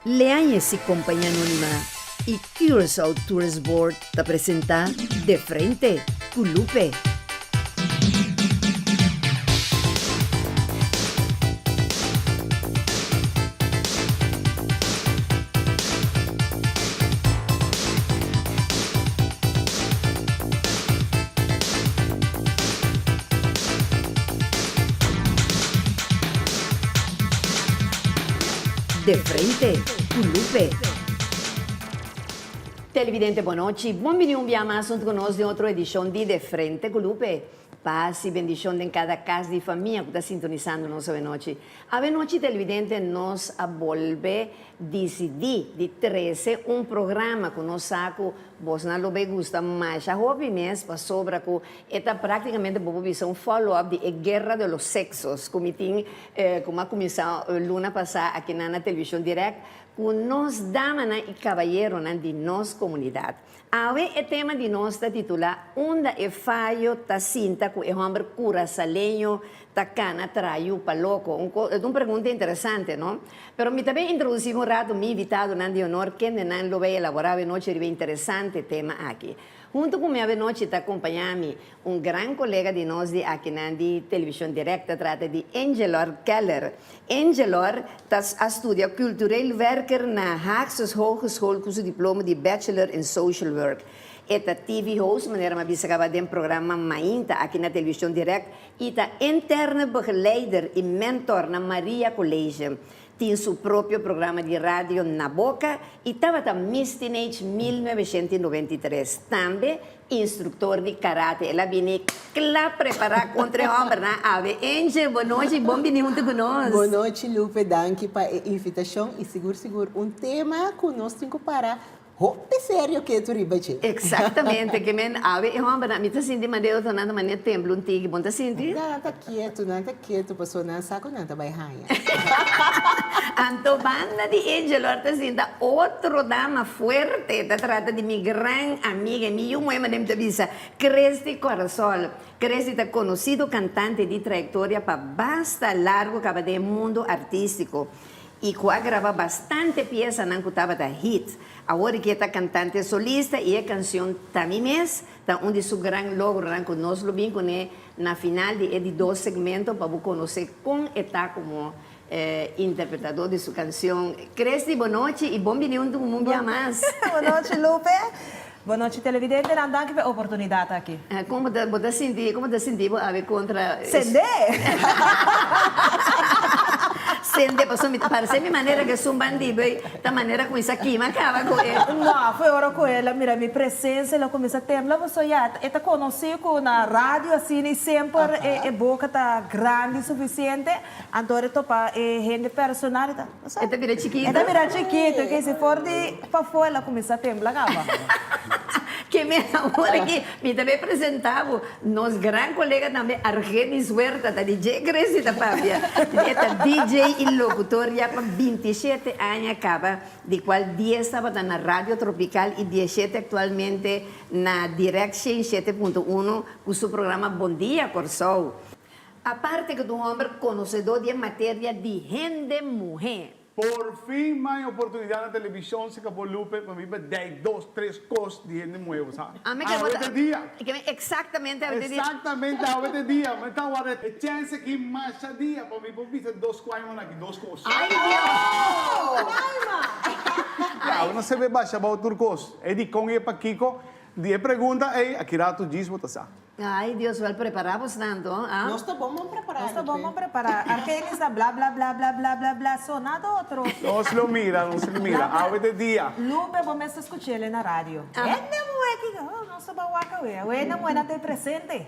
Leanhese Companhia Anônima e Curaçao Tourist Board te apresenta De Frente com Lupe. De Frente com Lupe. Televidente, boa noite. Bem-vindo um dia mais junto conosco em outra edição de Frente com Lupe. Paz e bendição em cada casa e família que está sintonizando nossa noite. A noite, televidente, nos volve decidir de 13 programa que nós saco, vos não lo gusta, mas a hobby mês para sobra que está praticamente uma visão follow-up de Guerra de los Sexos, como tem, como começou luna passada aqui na televisão direct, com nós damas e cavalheiros de nossa comunidade. Hoje o tema de nós está titulado Onde é falho ta cinta com o homem curaçaleño ta cana traiu para louco. É uma pergunta interessante, não? Pero me também introduzir um rato meu invitado de honor que não lo vai elaborar a noite de interessante tema aqui. Junto com minha noite está acompanhando um grande colega de nós de aqui na televisão direta, trata de Angelor Keller. Angelor estuda cultureel werker na Haagse Hogeschool com seu diploma de Bachelor in Social Work. Eta TV host, meneer Mabisa acaba de programa Mainta aqui na televisão direct, e está interne begeleider e mentor na Maria College. Tem seu próprio programa de rádio na boca e estava na Miss Teenage 1993. Também instrutor de karate. Ela vinha preparada contra o homem na ave. Angel, boa noite, bem-vindo junto conosco. Boa noite, Lupe, danke para a invitação e seguro tema conosco para roupa sério que tu ribache. Exatamente, que men ave e homem na mita sindi mandeu tonando mané templo antigo, bom tá sindi? Não tá quieto, passou na saco não tá baixinha. Anto banda de Angel Horta sinda outro dama fuerte, ta trata de mi gran amiga, mi uma madem te visa, Cresti Corazol. Cresti está conocido cantante de trayectoria para basta largo caba de mundo artístico. E que grava bastante pieza na cutaba da hit. Agora que está cantante solista e a canção Tamimes, tá um de seu grande logro, que nós lo vimos na final de 2 segmentos para conhecer como está como interpretador de sua canção. Cresti, boa noite e bem-vindo um dia mais. Boa noite, Lupe. Boa noite, televidente. Não dá que ver oportunidade aqui. Como você sentiu a ver contra... Sende? Sende, parece minha maneira que sou um bandido, da maneira como isso aqui, mas acaba com ele. Não, foi hora com ela, mira, minha presença, ela começa a temblar, você já está conhecido na rádio, assim, e sempre a boca está grande o suficiente, então topa gente personal, Esta vira chiquito. Esta vira chiquito, que se for de para fora, ela começa a temblar, acaba. Que me amor aqui, me também apresentava nosso grande colega também, Argenis Huerta, da DJ Cresci da Pávia. Esta DJ e locutor já com 27 anos acaba, de qual 10 estava na Rádio Tropical e 17 atualmente na Direct 7.1 com seu programa Bom Dia Corsol. A parte que do homem conhecedor de matéria de gente mulher. Por fin, más oportunidad en la televisión se acabó Lupe, para mí me da 2, 3 cosas de gente nueva, ¿sabes? A mí que día. Exactamente, Exactamente, a veces día. Me está guardando el chance que más día, para mí, por mí, 2 cuadros aquí, 2 cosas. ¡Ay, Dios! Ya, uno se ve baixo para otro cosa. Edi con el Paquico, 10 preguntas, aquí era tu gismo, ¿tá? Ai, Deus, vai preparar-vos tanto. Ah? Nós tá bom, vamos preparar. Nós está bom, vamos preparar. Aquele está blá, blá, blá, blá, blá, blá, blá, sonado outro. No se lo mira, a veces día. Lupe, vamos a escuchar ele na rádio. É não é que não se vai waka ué não é ter presente.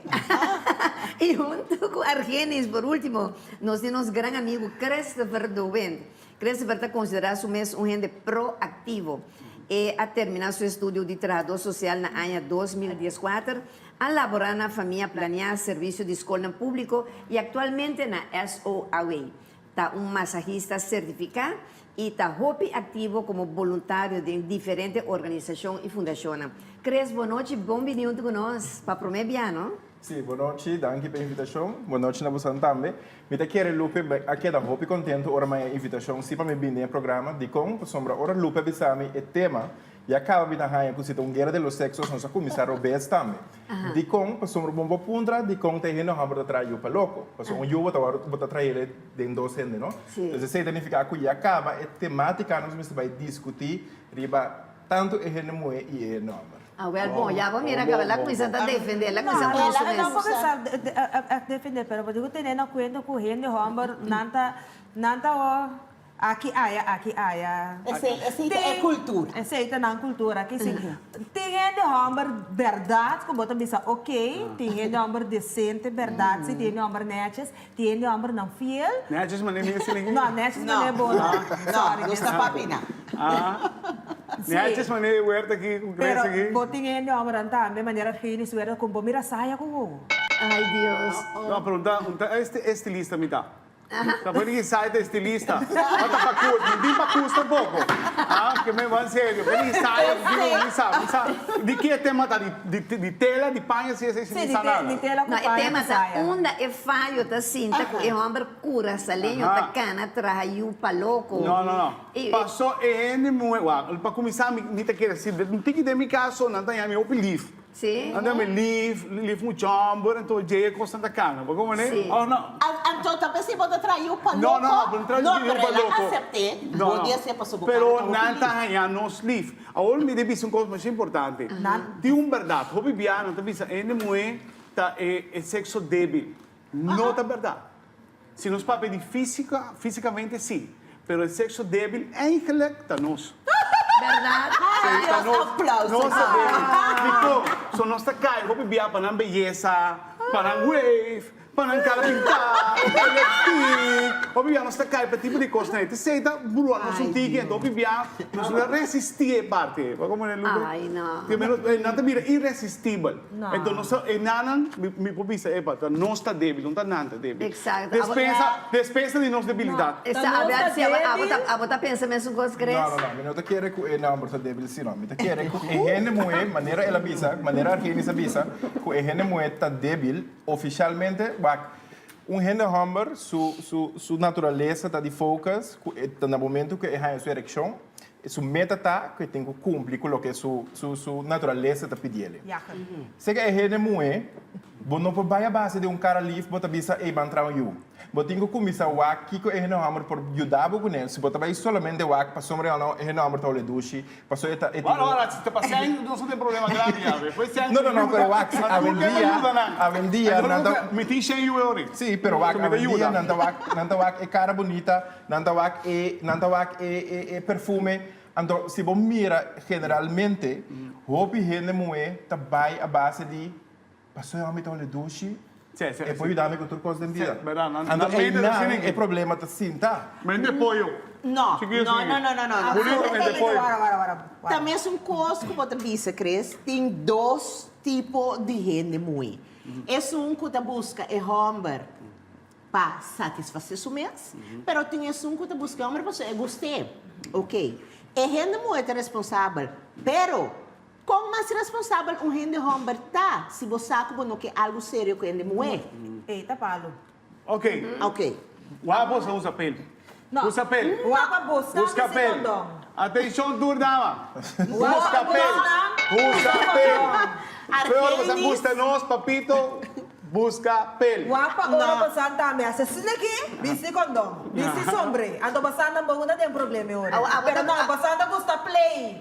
E junto com Argenis, por último, nós temos grande amigo Christopher Dowen. Christopher está considerado um gente proativo. E a terminar seu estudo de trabalho social na ano 2014, a laborar na família planear serviço de escola público e atualmente na SOAW. Está massagista certificado e está hobby ativo como voluntário de diferentes organizações e fundações. Cres, boa noite, bom-vindo conosco para o primeiro ano. Sim, boa noite, danke pela invitação. Boa noite na você também. Me te quero Lupe, aqui da hopi contento ora minha invitação, se para me vir no programa de com sombra ora Lupe bisami e tema e acaba de na com se guerra de los sexos não se começar o bes também. De com sombra bombo pundra, de com te heno hambre de traio para louco. Passo um yuva bota trair de dos ende, não? Então se significa que e acaba e temática nós vai discutir riba tanto e heno moe e heno hambre. Ah, well, bom, já vamos mirar que ela começa a defender, ela Não, começa a ela não consumir. começa a defender, pero eu tenho na conta com o Henry Homber, nanta o aqui aya. Essa é cultura. Aceita na cultura, aqui sim. Tem Henry Homber verdade, como você pensa, ok, tem Henry Homber decente, verdade, se tem Henry Homber netes, tem Henry Homber não fiel. Netjes, maar neem je zin in. Não, netes não é bom, não. Não está papina. Netjes, maar neem je woord aqui, com Pero, cresce aqui. boting Henry Homber também, maneira que ele suera com mira saia com Ai, Deus. Não, pergunta, é estilista, me dá. Tá vendo que sai da estilista? Bota pra custa, não pra custa um pouco. Ah, que me vai sério. Vem sai, não sabe. De que tema tá? De tela, de panha, se é estilista nada. de tela com Não, e tema tá saia. onda e falho tá cinta com o homem cura salenho tá cana traiu pa louco. Não. Passou N muito. Para começar, me te quer dizer, não tem que ter meu caso, não tem a minha opinião. Sim. Anda me live muito chamber, então já é constante cana. Como né? Sim. Oh, não. Então, talvez você pode trair o paloco. Não trair o paloco. Não, aceitei. Podia ser para subir. Pero não está ganhando nos livros. Agora me deve ser uma coisa mais importante. Tem uma verdade. O bibiano está dizendo que a mulher é sexo débil. Não é verdade. Se nos papéis fisicamente sim. Pero o sexo débil é intelecto nosso. Verdade? Aplausos. Nossa, débil. Só nós está caindo. O bibiano para a beleza, para a wave, para a cara pintar, para a o bibiano está caindo para tipo de coisa. Né? Você está burro, nós não temos então o bibiano nós não resistir parte. Como é Lucas? Ai, não. Não é irresistível. Então nós não me pobisa é para não está débil, não está nada débil. Exato. Despensa de nossa debilidade. A bota pensa mesmo coisa cresce. Não, não te quero que o namoro está débil, sim, não. Me te quero que o hene moe, maneira ela bisa, maneira arquenis bisa, que o hene moe está débil, oficialmente, hene hammer, sua natureza está de focus, no momento que é a sua ereção, sua meta está que tem que cumprir com o que sua natureza está pedindo. Se que é hene moe, você não pode ir à base de cara livre, você bisa e bantar you. Você tem que começar o que é hene hammer por ajudar com ele. Se você vai somente o para sobre não hene hammer tá o ledushi, passou eta. Agora, se te passar não tem problema grave, Não, pero a vendia, me tem cheio eu. Sim, pero a vendia, não é cara bonita, não é perfume. Então, se você mira generalmente, hobby hene moe tá vai a base de passou a meter o ledushi. E poi dame con turcos de vida. Não é problema da cinta. Mas depois Não. Bonitamente depois. Também é um coisa que você disse, Cris, tem dois tipos de gente muito. É um que busca é homem para satisfazer seu mês, mas tem um que busca homem para você gostar. Ok. É gente muito responsável, pero como mais responsável um gente homem tá se você sabe que é algo sério que ele muito. Eita, palo. Ok. Você usa pele. Não. Usa pele. Busca pele. Atenção, dama. Busca pele. Usa pele. Pero você gusta nós, papito. Busca pele. Wapa ora passando também. Assassina aqui, viste condom, viste sombre. Ando passando não tem problema ora. Pero não, passando gosta plain.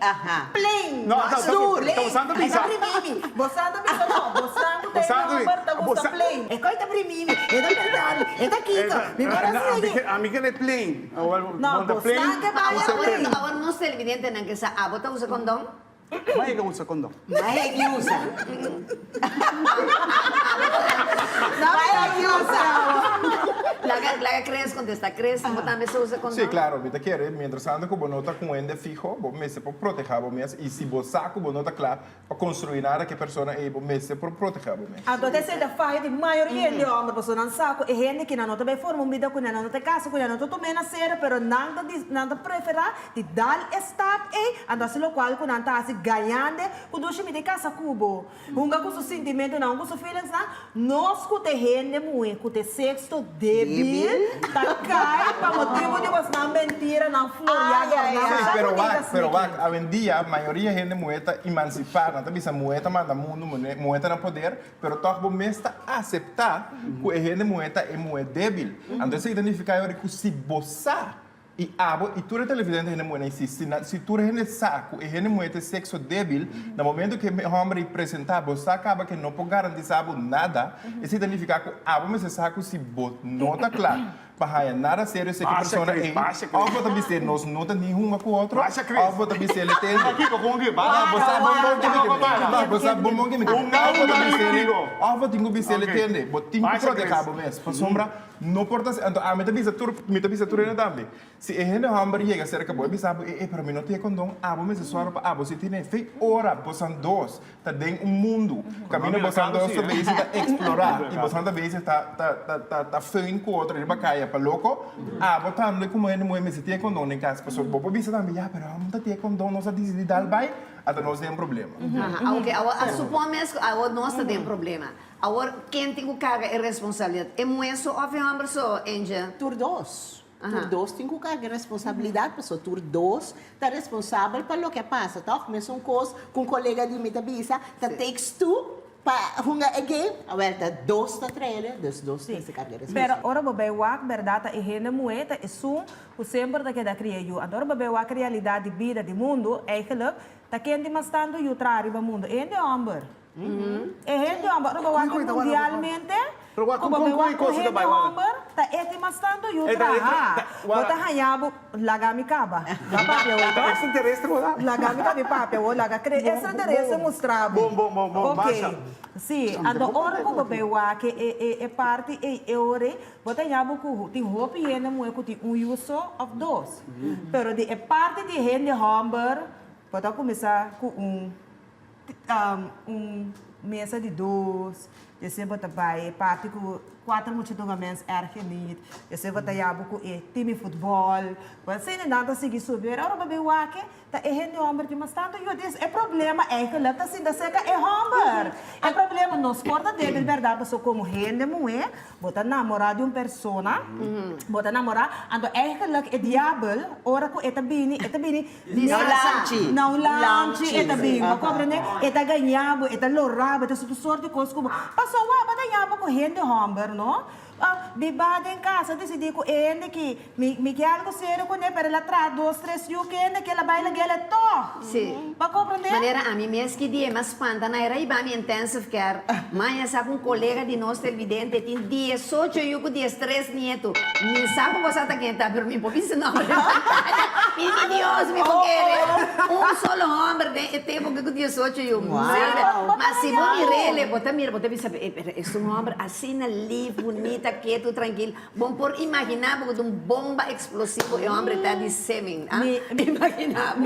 Plain. Não, tá usando pizza. Passando pizza não, passando tem gosta plain. É coisa primimi. É da verdade. É da Kiko. Me parece a mim que é plain. Não, passando que vai plain. Agora não sei evidente não que a bota usa condom. Mas é que usa condom. Mas é que usa. Não é que usa. Laga crees contesta, crees, como también se usa condón. Sí, claro, me quiere, mientras tanto, como nota com ende fijo, bom mese por proteger bom mes, e se você saco bom nota claro, para construir nada que persona é bom mese por proteger bom mes. Então, você da faz de maioria de homens, pessoas não saco, e gente que não tem forma, vida com não tem casa, com não tem na cera, pero nada preferar de dar stop e então se local com não tá se ganhando, o doce me de casa cubo, unga com seu sentimento não, com seu feelings não, nós com te gente muito, com te sexo débil, tá cai para motivo de você não mentira, não florear, Sí, pero hoy en día, la mayoría de gente mueta emancipar, no bisa mueta manda mundo, mueta no poder, pero todo bom está aceptar que a gente mueta é muito débil. Entonces identificar agora que se boçar e abo e tu televidente gente mueta se tu gente saco e gente mueta sexo débil, no momento que o homem apresentar, você acaba que não pode garantir nada, e se identificar que abo mas saco se não tá claro. Para nada sério se que pessoa é ao botar bice nós não tem nenhuma com outro ao botar bice ele tem Aqui com que ah você bom que me ao botar bice ele tem botin proteger cabo mesmo para sombra não importa então a meta bice tu ainda também se é gente hambre chega cerca boa bice para mim não tem condom abo mesmo só para abo se tem fei hora bosan dois tá dentro mundo caminho bosan dois também está explorar e bosan também tá feio com outro ele vai cair para louco, botando como é no momento se tem condom em casa, pessoa bobo bisa também, pero não tem condom, nós decidimos dar bem, até nós temos problema. Supomos que nós temos problema. Agora, quem tem que carga é responsabilidade. É muito ou é homem só, Angel? Tur dos. Tur dos tem que carregar responsabilidade, pessoa. Tur dos está responsável pelo que passa. Tá? Começa coisa com um colega de metabisa, tá takes two, para hunga again, aberta dos tá trailer, dos tem que carregar responsabilidade. Pero ora babai wak verdade e renda moeda e sum o sempre da que da cria eu. Agora babai wak realidade de vida do mundo eigenlijk tá quente mas tanto eu trari ba mundo. Ende amber. E rende amber ora babai wak mundialmente. Pero wak com coisa da bai wak. Tá eti mas tanto eu tra. Bota hanhabo lagami kaba. Papia o. Extraterrestre wala. Lagami kaba papia o laga cre extraterrestre mostrava. Bom, baixa. Sì, ando ora ko babai wa que é parte é ore, bota nhabo ku ti hopi hene mo ku ti uso of dos. Pero de é parte de hene hamber, bota começar com mesa de dois, de sempre bota vai parte com quatro multidões erg niet. De sempre bota nhabo ku time futebol, mas sem nada seguir subir. Ora babai wa que tá é hene hamber de mas tanto eu diz é problema é que lá tá assim da seca é hamber. É problema nos corta dele, verdade, pessoa como rende moe, bota namorar de uma persona, bota namorar, ando eigenlijk é diabel, ora ko eta bini, não lanche, eta bini, ma compreende? Eta ganhabo, eta lorabo, eta tudo sorte coisa como, passou wa, bota ganhabo ko rende hamber, no? Bibada em casa, decidi com ele que me quer algo sério com ele, para ela traz 2, 3 dias que ele que ela vai lá que ela to. Sim. Para compreender? Maneira a mim mesmo que dia mas espanta na era iba me intensive care. Mãe sabe um colega de nós televidente tem 18 e eu com 13 neto. Me sabe você tá quente, pero me pode não. E Deus me porque solo homem de tempo que com 18 e eu. Mas se vou mirele, bota me sabe, é um homem assim livre, bonita, quieto, tranquilo. Bom por imaginar porque um bomba explosivo e o homem está de sêmen. Imaginar.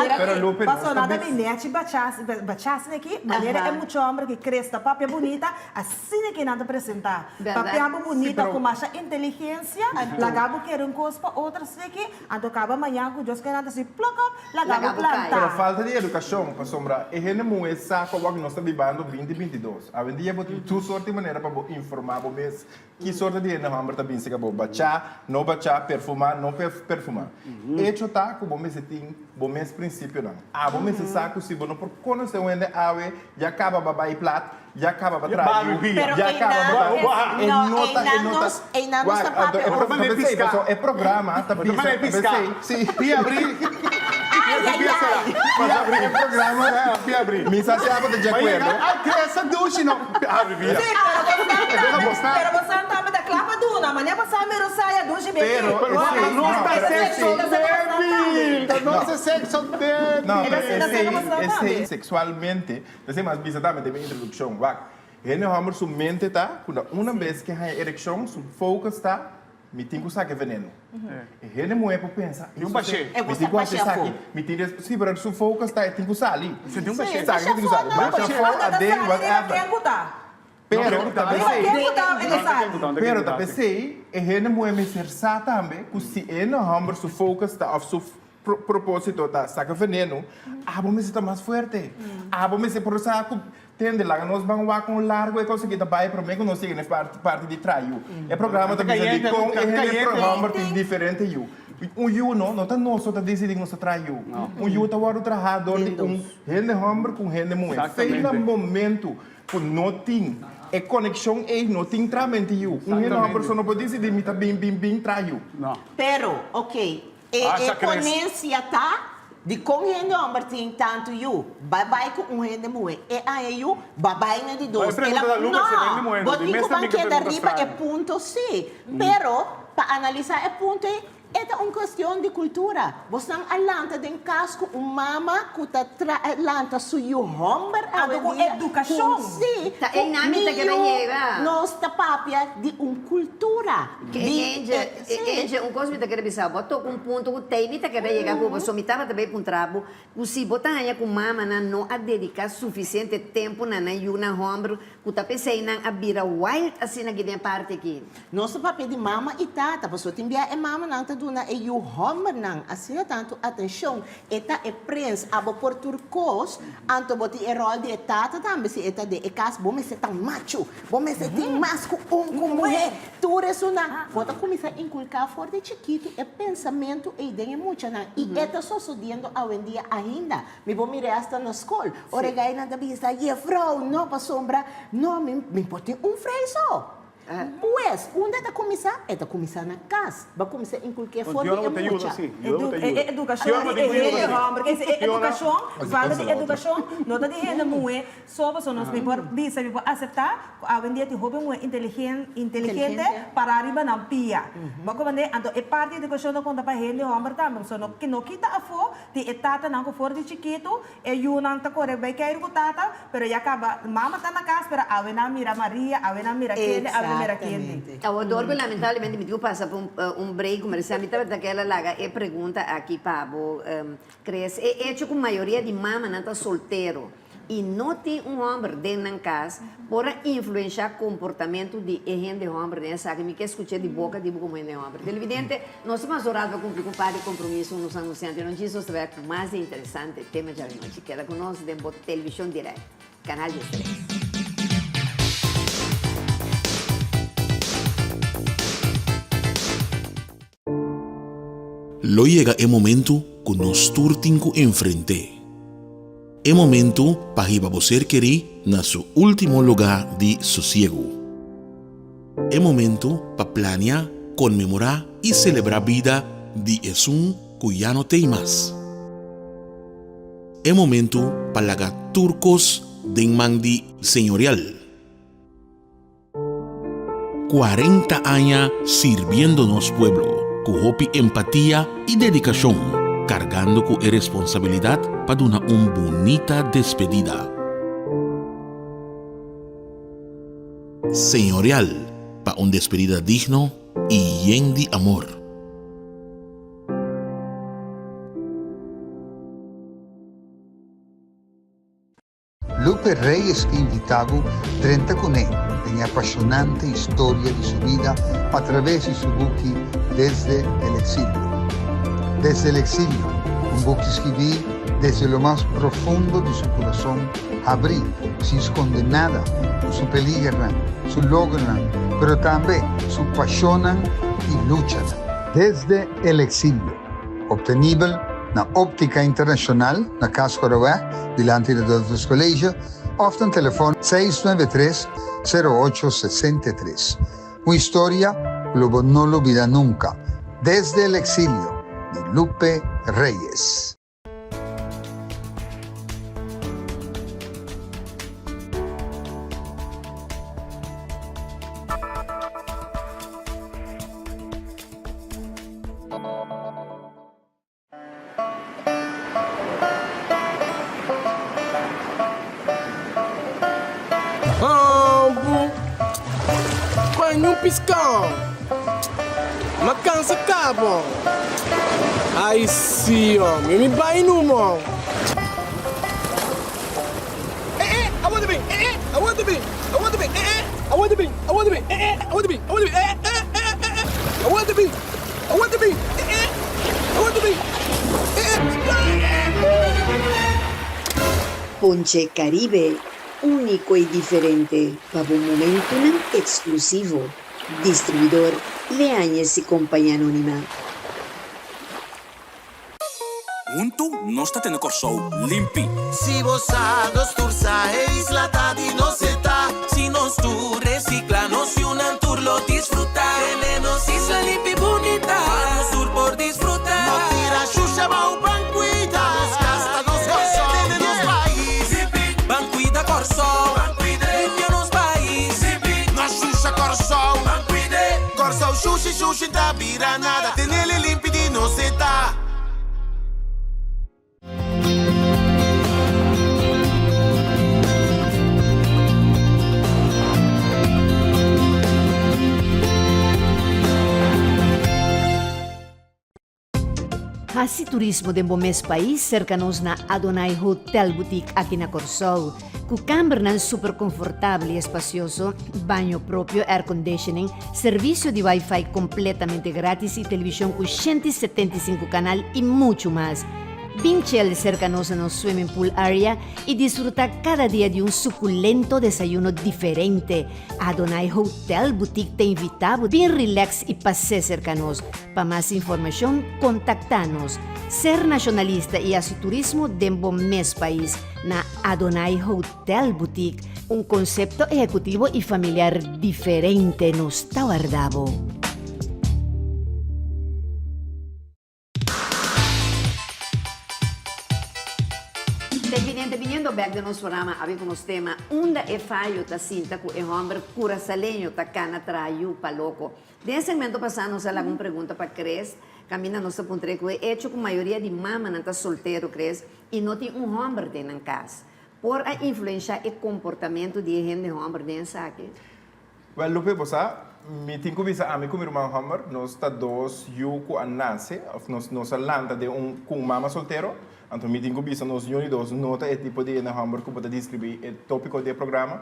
Passou nada de net, bachasse aqui, maneira é muito homem que cresta, papia bonita, assim que nada apresentar. Papia bonita com mais inteligência, lagabo quer um coisa para outras aqui, então acaba amanhã com Deus querendo se pluck up, lagabo plantar. Pero falta de educação, para sombra, e gente não é saco que nós está vivendo 2022. A vendia botar duas sortes de maneira para informar o mês. Que sorte de gente não está bem se acabou bachar, não bachar, perfumar, não perfumar. Hecho tá com bom mês tem bom mês princípio não. Bom mês saco se não por conhecer onde ave já acaba babai plat, já acaba batraio, já acaba é programa, tá pensando. Sim, pia abrir. É programa, pia abrir. Me sabe de acordo. Ah, que essa douche não. Abrir. Pero você não tá me da clapa duna, amanhã você me roçaia douche bem. Pero não é sexo débil. Não, esse sexualmente, você mais bisa também tem introdução, vai. Ele homem sua mente tá, quando uma vez que a ereção, seu foco está me tem que saque veneno. E ele mulher para pensar. E um bachê. É Me você tem que baixar saque. fogo. Me tem que sim, para o fogo está tem que usar ali. Você tem um bachê. Sabe, tem que usar. Baixa fogo, a dele, whatever. Pero Pero pensei, ele mulher me ser também, que se ele hammer su focus está of su propósito está saca veneno, vamos estar mais forte. Vamos se por saco tende lá nós vamos com largo e conseguir da baia para mim que nós seguimos parte de traio. É programa também de com ele programa tem diferente you. You não tá nós só tá decidindo nós traio. You tá o trajador de ele hammer com ele mulher. Tem um momento que não tem é conexão não tem tramento you. Uma pessoa não pode decidir me tá bem traio. Não. Pero, ok, conhência tá de como gente homem tem tanto you, babai com gente mulher, aí you, babai na de dois. Não, bote que banquete arriba é ponto C, pero para analisar é ponto E. É uma questão de cultura. Você não alanta de casco mama que está alanta seu homem com educação. Sim. Tá em nome que leva. Nós está papia de uma cultura. Que um coisa que quer pensar, botou um ponto que tem que quer chegar com você, me tava também com trabo, se botar aí com mama não a dedicar suficiente tempo na yuna homem, que tá pensei na a bira wild assim na que tem parte aqui. Nosso papel de mama e tata, a pessoa tem bia é mama não duna e o homem não assim tanto atenção eta é prince abo por turcos anto boti é rol de tata também se eta de cas bom se tão macho bom se tem masco como é tu resona bota começar a inculcar fora de chiquito é pensamento e ideia muito não e eta só sucedendo ao em dia ainda me vou mirar hasta na escola oregai na da vista e frau não para sombra não me pode freio só. Pues, onde está começar? É começar na casa. Vai começar a inculcar fora de muita. Educação, fala de educação, não está dizendo muito, só você não pode aceitar, a vendia de hobby muito inteligente para arriba na pia. Mas como então é parte da educação da conta para gente homem também, só que não quita a fo, de etata não fora de chiquito, e eu não tá corre bem querer com tata, pero já acaba, mama está na casa, pero a vena mira Maria, a vena mira Kende, a vena Eu adoro, lamentablemente, me digo passa por um break comercial, me daquela laga e pergunta aqui, Pablo, cresce, é hecho com a maioria de mama não está solteiro e não tem homem dentro da casa para influenciar o comportamento de gente de homem, né? Sabe, me quer escutar de boca como gente de homem. Televidente, nós estamos orados para cumprir com o padre compromisso nos anunciantes. Não diz você vai com mais interessante tema de noite. Queda conosco dentro da televisão direta, canal 13. Lo llega el momento que nos turtinco enfrente. El momento para que você querer na su último lugar de sosiego. El momento para planear, conmemorar y celebrar vida de Jesús que ya no tem más. El momento para lagar turcos de mandi señorial. 40 años sirviéndonos pueblo. Con hopi empatía y dedicación, cargando con responsabilidad para una bonita despedida. Señorial, para una despedida digno y lleno de amor. Lupe Reyes que invitado 30 con él en apasionante historia de su vida a través de su buque Desde el Exilio. Desde el Exilio, un buque que escribí desde lo más profundo de su corazón, abrir, sin esconder nada, su peligran, su logran, pero también su pasionan y luchan. Desde el Exilio, obtenible na Óptica Internacional, na Casa Coronel, delante do Doutor Colégio, ou no telefone 693-0863. Uma história que não olvida nunca. Desde el Exilio, de Lupe Reyes. Quando um piscão. vacanza capo. Ai sì, homem, me vai no mão. I want to be, I want to be, I want to be, I want to be, I want to be, I want to be, I want to be, I want to be, I want to be, I want to be. Ponche Caribe, único y diferente, para un momento exclusivo. Distribuidor Leañez y Compañía Anónima. Untu non sta tendo corso limpi. Si vos sagos tursa e isla di no seta. Si nos tu reciclanos y un tour lo disfrutar. Tenemos isla limpi bonita. Vamos tour por disfrutar. No tira xuxa va o banquita. Nos casta nos corso. Tenemos país. Banquita corso. Limpia nos país. Nos xuxa corso. Corso xuxi xuxi da bira nada. Tenele limpi di no seta. Hasi turismo de mes país cercanos na Adonai Hotel Boutique aqui na Corsol. Com câmara super confortável e espacioso, banho próprio, air conditioning, serviço de Wi-Fi completamente grátis e televisão com 175 canal e muito mais. Vinchel cercanos no swimming pool area y disfruta cada día de un suculento desayuno diferente. Adonai Hotel Boutique te invitamos bien relax y pase cercanos. Para más información, contactanos. Ser nacionalista y hacer turismo dentro mes país na Adonai Hotel Boutique. Un concepto ejecutivo y familiar diferente nos está guardado. Viniendo back de nosso programa, havia com os temas, onda é falho da cinta com o homem cura salenho da cana traiu para louco. Nesse segmento passado, nós alguma pergunta para Cres, caminha nossa pontre que é hecho com a maioria de mama não está solteiro, Cres, e não tem homem dentro da casa. Por a influência e comportamento de gente homem dentro aqui. Well, Lupe, você, me tenho que avisar a mim com meu irmão Hammer, nós está dois yuko a nasce, nós landa de com mama solteiro. Então, me tenho que nos unidos nota é tipo de Hammer que pode descrever o tópico do programa.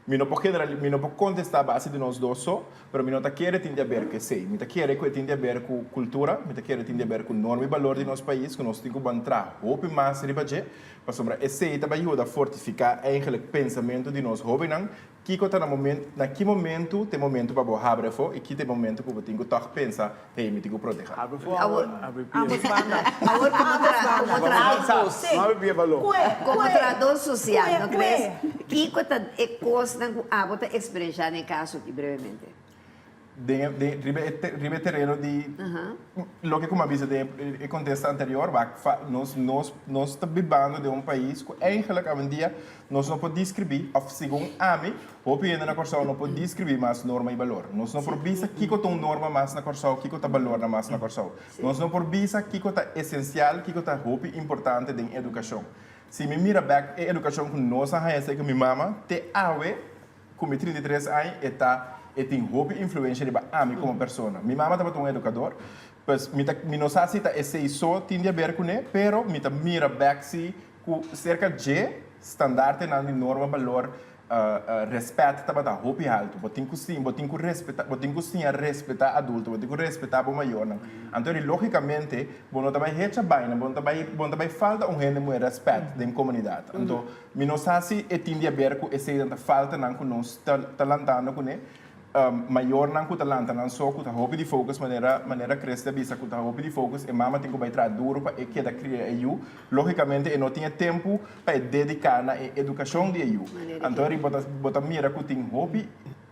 Me não pode contestar a base de nós dois só, mas me não tá querer tem a ver que sei. Me tá querer que tem a ver com cultura, me tá querer tem a ver com norma e valor de nosso país, que nós temos que entrar hope mais ribaje, para sobre esse também ajuda a fortificar eigenlijk pensamento de nós jovens, que está na que momento tem momento para boa abre fo e que tem momento para tenho que toch pensar, hey, me tenho que proteger. Abre fo, Ambos bandas. Agora como trador social, não crees? Que coisa que a bota expressar em caso aqui brevemente. Ribe terreno de lo que como avisa de contexto anterior, nós estamos vivendo de país que eigenlijk hoje em dia nós não podemos descrever, ou segundo a mim, o opinião na Corsol não pode descrever mais norma e valor. Nós não podemos dizer que tem norma mais na Corsol, que tem valor mais na Corsol. Nós não podemos dizer que é essencial, que é importante na educação. Se me mira back a educação que nós temos, que minha mama te awe, com 33 anos, e tem influência de mim como pessoa. Minha mama estava um educador, mas me não sei se esse só tem a ver com ele, mas me mira back se com cerca de standaard de norma valor respeito estava da roupa alto, botem que respeitar adulto, botem que respeitar o maior. Então, logicamente, não está bem hecha bem, não está falta gente muito respeito da comunidade. Então, me não sei se tem a ver com essa falta que nós estamos lutando com ele. Maior não custa lanta não só custa roupa de focus maneira crescer bisa custa roupa de focus e mama tem que vai trazer duro para que da criar eu logicamente não tinha tempo para dedicar na educação de eu então ele bota mira que tem roupa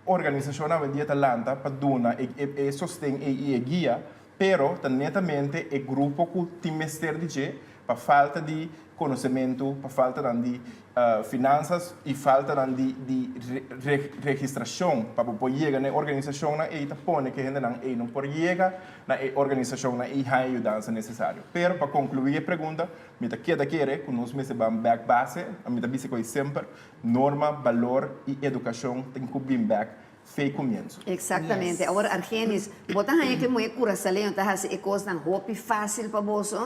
organização na dia talanta para dona e sostém e guia pero netamente é grupo que tem mestre de para falta de conhecimento para falta de finanças e falta de registração para poder chegar na organização e tapone que gente não pode chegar na organização e a ajuda necessária. Pero para concluir a pergunta, me queda que nós me vamos back base, a me dizer que sempre norma, valor e educação tem que vir back fake comienzo. Exatamente. Agora, Argenis, botan aí que moe cura saleo, tá assim, e coisa não roupa fácil para você.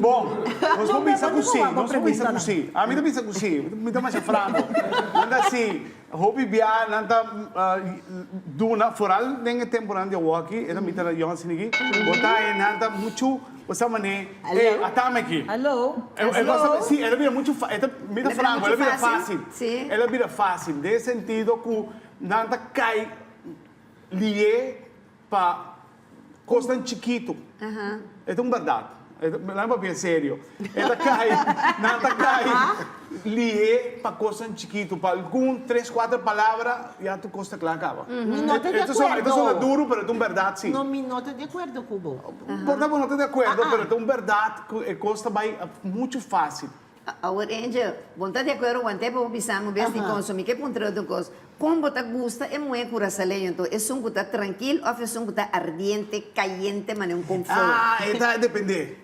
Bom, nós vamos pensar vamos assim, lá, nós vamos pensar assim. A mim não pensa assim, me dá mais frango. Anda assim, roupa bia, nanta duna foral, nem é temporada de walkie, é da mitad da Johan Sinigi. Botar aí nanta muito, você mané, atame aqui. Alô? Sim, ela vira muito fácil, mira frango, ela vira fácil. Sim. Ela vira fácil, de sentido que nanta cai lié para coisa chiquito. É tão verdade. Não é para bem sério. Ela cai, nada cai, lié para coisa chiquito, para algum 3, 4 palavras, já tu costa que lá acaba. Me nota de Esto acuerdo. suena duro, pero es verdade, sim. No me nota de acuerdo, Cubo. Portanto, não estou de acordo, pero é verdade que costa vai muito fácil. Agora, Angel, vontade de acordo com o tempo que precisamos ver de consumir, que ponto de coisa. Como você gosta, é muito cura saleo, então, é um que está tranquilo ou é um que está ardiente, caliente, mas não com fogo? Depende.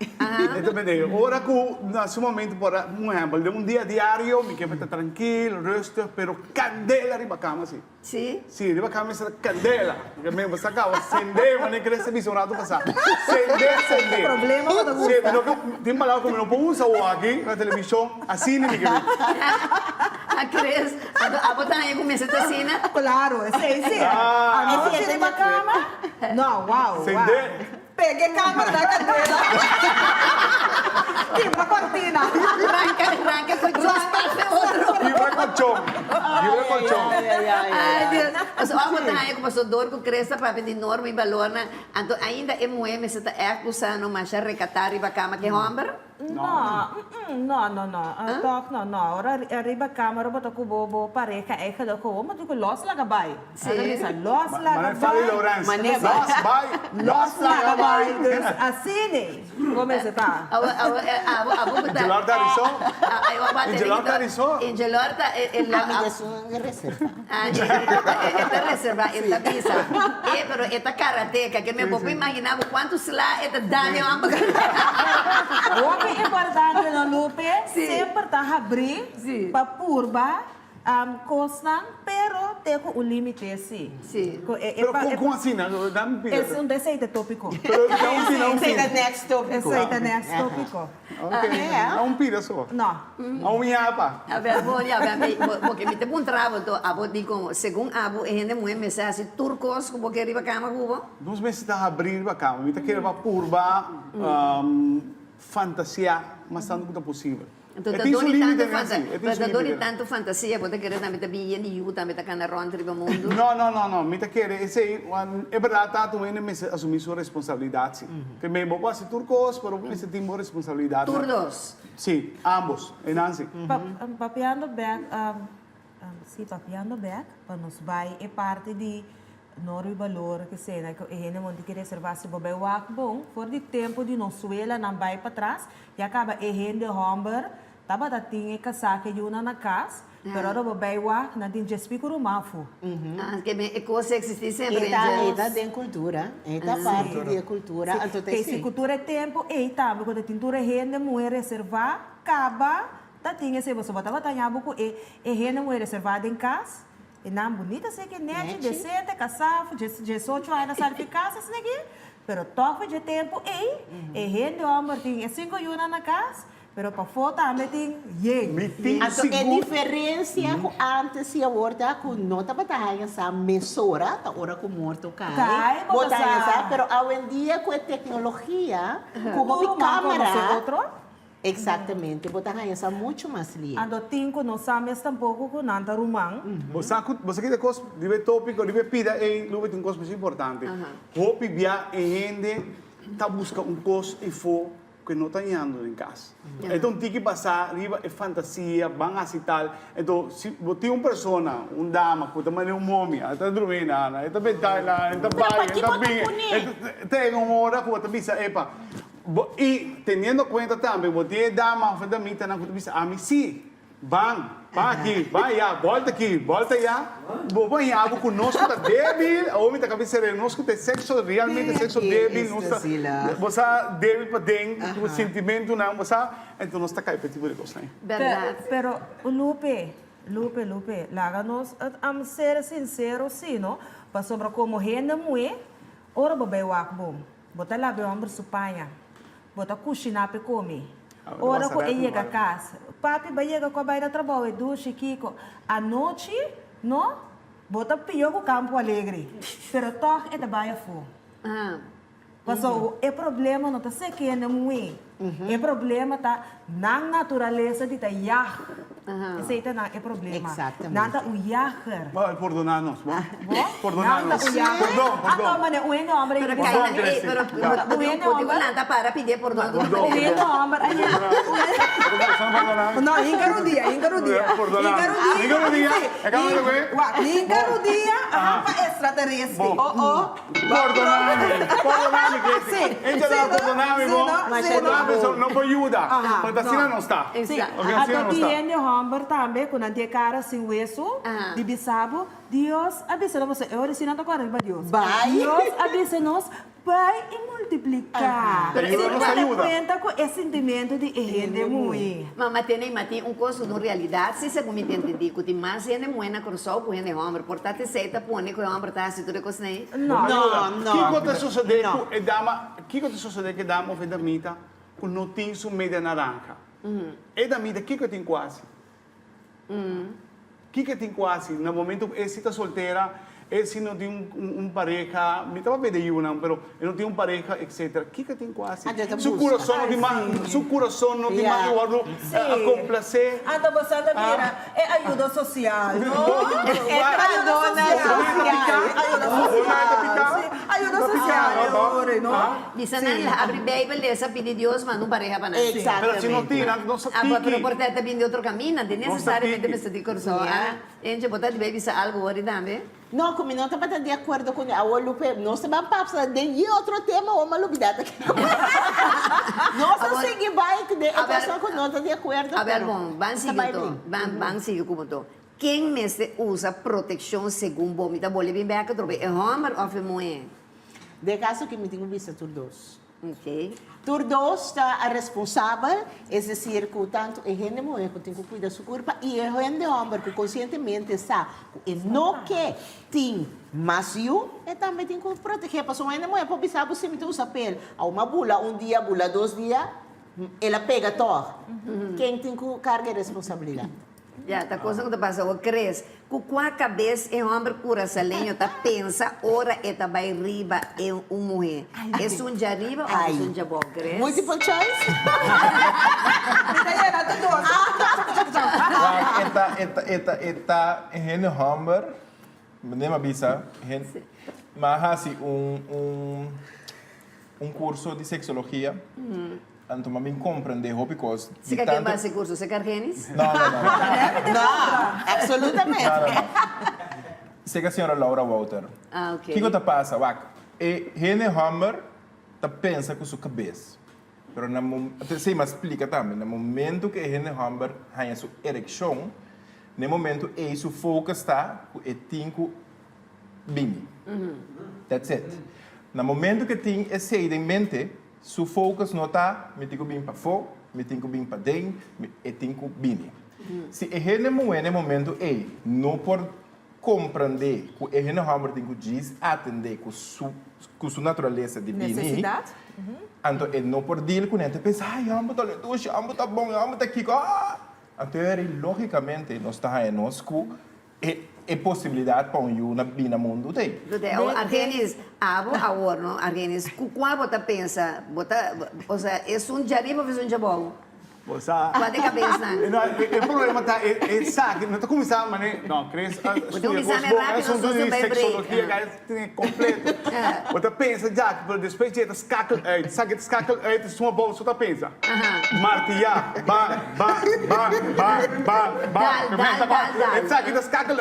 Depende. Ora que, nesse momento, por exemplo, de dia diário, me quer estar tranquilo, resto, pero candela arriba a cama, sim. Sim? Sim, arriba a cama é candela. Porque mesmo, você acaba, acender, mas nem querer ser visionado passar. Acender. Problema quando Sim, tem palavra como não pode usar aqui na televisão, assim nem me quer. A Cris, a botar aí começa a assim, né? Claro, sim. A noite de uma cama? Não, uau. Acender. Peguei câmera da cadeira. Tipo a cortina. Arranca, foi para outro. Vibra colchão. Vibra colchão. Ai, Deus. Mas a botar aí com o pastor que cresce para pedir norma e valor, então ainda é muito, mas está acusando, mas já recatar e bacama que homem? Não. Ora, arriba câmera, bota com bobo, pareca, é que dá com mas tu los laga bai. Los laga Mas fala bai. Lourenço. Los laga bai. Assim, né? Como é que tá? Angelor da Arizó? Angelor da Arizó? Angelor da... A minha é reserva. Esta reserva, esta pizza. Pero esta karateca, que me puedo imaginar quantos lá esta daño ambos. O que é importante na Lupe, sempre está a abrir para purba, costa, pero tem um limite assim. Sim. Pero como assim? Dá um pira. Esse é um deceito tópico. Pero dá um pira, um Say the pira. next topic. Esse é o next tópico. Ok, dá um pira só. Não. Há um iapa. A ver, porque me te puntrava, abo digo, según abo, gente muito mensagem turcos, como que arriba cama cubo. Nós precisamos abrir a cama. Nós queremos purba, fantasia, mas tanto quanto possível. Então, tem seu limite, né? Mas dá tanto fantasia, você quer também tá bem e eu também tá cana ronda no mundo. Não. Nós queremos, é verdade, tanto assumir sua responsabilidade. Que mesmo pode ser turcos, mas você tem uma responsabilidade. Turdos. Sim, ambos, é Nancy. Papiando back, papiando back, para nos vai é parte de nós o valor que se né que a gente não quer reservar se bobe o bom por de tempo de nosso ela não vai para trás e acaba a gente homber tava da tinha casaca e uma na casa pero ora bobe o na tinha explico o mafo Que é coisa existe sempre. Eta tem cultura. Eta parte da cultura. que se cultura é tempo e tá quando a tintura gente não reservar acaba da tinha se você botava tanha buco e gente não reservada em casa. E não bonita, sei que net, decente, caçava, 18 anos sai de casa, sei que. Pero toca de tempo, e gente homem tem 5 anos na casa, pero para foto também tem Então, é diferença com antes e agora, com nota batalha, essa mesura, a hora que o morto cai. Batalha, pero hoje em dia, com a tecnologia, com a câmera. Exatamente, botar essa muito mais linda. Ando tinco não sabes tampouco com nada rumang. Você quer coisa, deve tópico, deve pida, e lugar tem coisa mais importante. Hope via e gente tá buscando coisa e for que não está indo em casa. Então tem que passar, riba é fantasia, van assim tal. Então se tem uma pessoa, dama, que também é momia, está dormindo, está betala, está pai, está bem, tem uma hora que você pensa, epa. E tendo conta também, você dá uma oferta minha na conta, a mim sim, vai aqui, vai já, volta aqui, volta já. Vai já, conosco está débil, o homem está cabeça conosco tem sexo realmente sexo débil, você débil para dentro, o sentimento não, você, então nós está caindo tipo de coisa, né? Verdade. Pero o Lupe, Lupe, láganos a ser sincero, sim, não? Para sobre como renda mulher, ora bebê bom, bota lá bem homem supanha, bota cozinhar para comer. Ora com ele chega a casa, papi vai chegar com a baile trabalho, do Chiquico, à noite, não? Bota pior com o Campo Alegre, pero toch é trabalho fora. Mas o problema não está se que é muito. O problema está na natureza de yah. Esse é o problema. Exatamente. Nada o yaher. Vai, perdonar-nos. Nada o yaher. Perdão. Ah, mas o eno homem. Pero nada para pedir perdão. O eno homem. Não, engarudia. Engarudia, para extraterrestre. Perdonami, Cresci. Perdonami, não foi ajuda. Mas assim não está. A tiene homem também, quando a cara sem hueso, de bisabo, Deus avisa você. Eu disse não agora para Deus. Deus avisa nós vai e multiplicar. Ajuda. Conta com esse sentimento de rende muito. Mas tem coisa de realidade, se você me entende, que tem mais rende muito na corção, que rende homem, portanto, você está pondo que o homem está assim, tudo coisa nem. Não. Que coisa sucede que damos a mita com notícia meia naranja? É da mita, que tem quase? Que tem quase? No momento, se está solteira, se não tem pareja, me estava pedindo uma, mas não tem pareja, etc. Que tem quase? Seu coração não tem mais a complacer. Então você mira, é ajuda social, ajuda social, não? Dice, abre Bible, essa pede Deus, mas não pareja para nada. Pero se não tem, não sabe pero por te vindo outro caminho, não necessariamente me de corção. A gente botar de baby algo agora também. Não, como não estava de acordo com a Lupe, nós estamos para de outro tema, uma lubidata. Nós seguimos vai que a pessoa que não está de acordo. A ver, bom, vamos seguir como tô. Quem mesmo usa proteção segundo bom, me dá bolha bem bem que trobe, é homem ou é mulher? De caso que me tenho visto turdos. Ok. Turdos está responsável, é dizer, que tanto é gente mulher que tem que cuidar da sua corpo e é gente homem que conscientemente está e não que tem mas eu também tem que proteger a pessoa ainda mulher porque sabe se me tem usa pele a uma bula dia bula 2 dias ela pega todo quem tem que carregar a responsabilidade. Já, tá coisa que passa, o cresce. Com a cabeça, é homem cura salenho, tá pensa, ora é tá vai riba, é mulher. É um de arriba ou é um de abaixo, cresce? Multiple choice? Eta hen hamber, nem bisa, mas assim curso de sexologia. Então, me compreender, because... Você quer mais esse curso? Você quer genes? Não, absolutamente. Sei que a senhora Laura Walter. Ah, ok. O que passa? E Rene Hammer pensa com sua cabeça. Mas sei, mas explica também. No momento que Rene Hammer tem sua ereção, no momento que seu foco está com o tinco bem. That's it. No momento que tem essa ideia em mente, seu foco não está, me tenho bem para fora, me tenho bem para dentro, me tenho bem. Se a gente no momento não pode compreender que a gente não tem que atender com sua natureza de bem, necessidade. Então ele não pode dizer com ele, pensa, ai, amo está letuche, amo está bom, amo está aqui, então logicamente nós está em nós com é possibilidade para uma bina mundo tem. Argenis, agora, não? Argenis, quando você pensa, ou seja, é um de arriba ou é um de abaixo? Qual é a cabeça? O problema está, sabe, não está começando, mas não, Cris, são duas de sexologia, que completo. Você pensa, já, que depois de escacle, sabe, escacle, uma bolsa, você pensa, martilhar, sabe, escacle,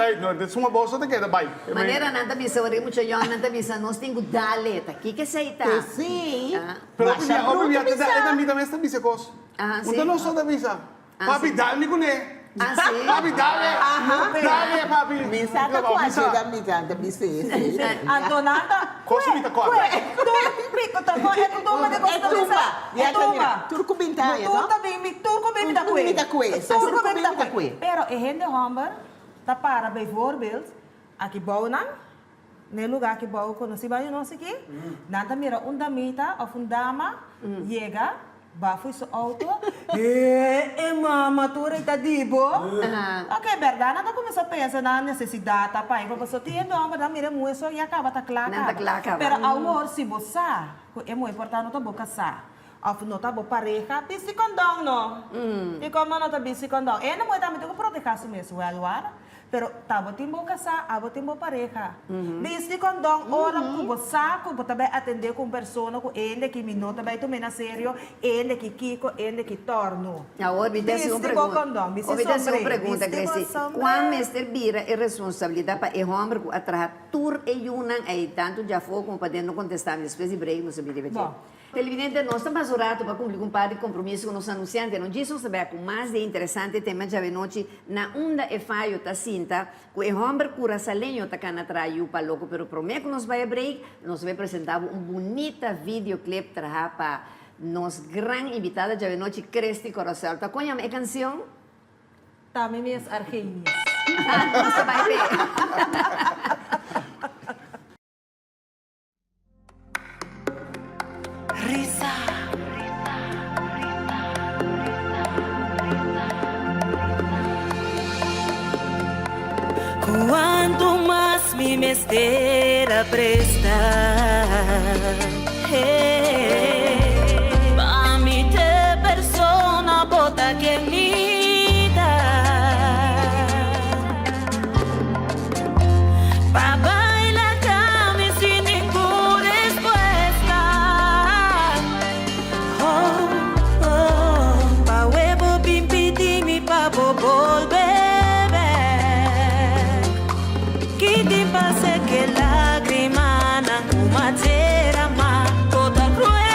uma bolsa, você quer, vai. Maneira não está bisa, ori muito jovem, não está bisa, nós temos que dar letra, que é isso? Sim. Mas a mim também está bisa, coisa. Então não sou da visa. Papi, dá-me com ele. Papi, dá-me, papi. Me saca quase da miga, da bice. Antonata. Cosa me tocou? Pico, tá bom, é tudo uma negócio da tumba. Turco bintaia, não? Turco bem da coisa. Bem coisa. Tudo bem da coisa. coisa. Pero é gente homem, tá para bijvoorbeeld, aqui bom não? No lugar que bom conheci bem não sei que, nada mira damita ou dama, chega, bafo seu auto, mama, tu reita dibo. Ok, verdade, nada começa a pensar na necessidade, tá pai, para você ter nome, da mira muito só e acaba tá claro. Pero amor se você, é muito importante não boca sa. Of não tá boa pareja, bisi condão não. E como não tá bisi condão, não muito também tem que proteger se mesmo, agora. Pero tabo timbo casar, abo timbo pareja. Bisi condão, ora que você também atender com pessoa, com ele que me nota bem também na sério, ele que kiko, ele que torno. Agora, me dá uma pergunta, Gracie. Quando Mr. Bira é responsabilidade para o homem atrás tur e unang aí tanto já foi como para não contestar, depois de break não se me repetir. Televidente, nós estamos rato para cumprir um par de compromisso com os anunciantes. Não diz saber com mais de interessante tema de noite na onda e faio ta cinta, que o homem cura salenho ta cana traiu para louco, pero prometo que nós vai break, nós vai apresentar bonita videoclip para nos gran invitada de noite Cresti Corozal. Ta conhece a canção? Também minhas argênias. Você vai ver. Quanto mais me mesteira presta, para me ter persona bota que me dá, para bailar cami sin ninguna respuesta, para huevo pimpi mi pa volver. Pase que lágrima na uma terra má toda cruel.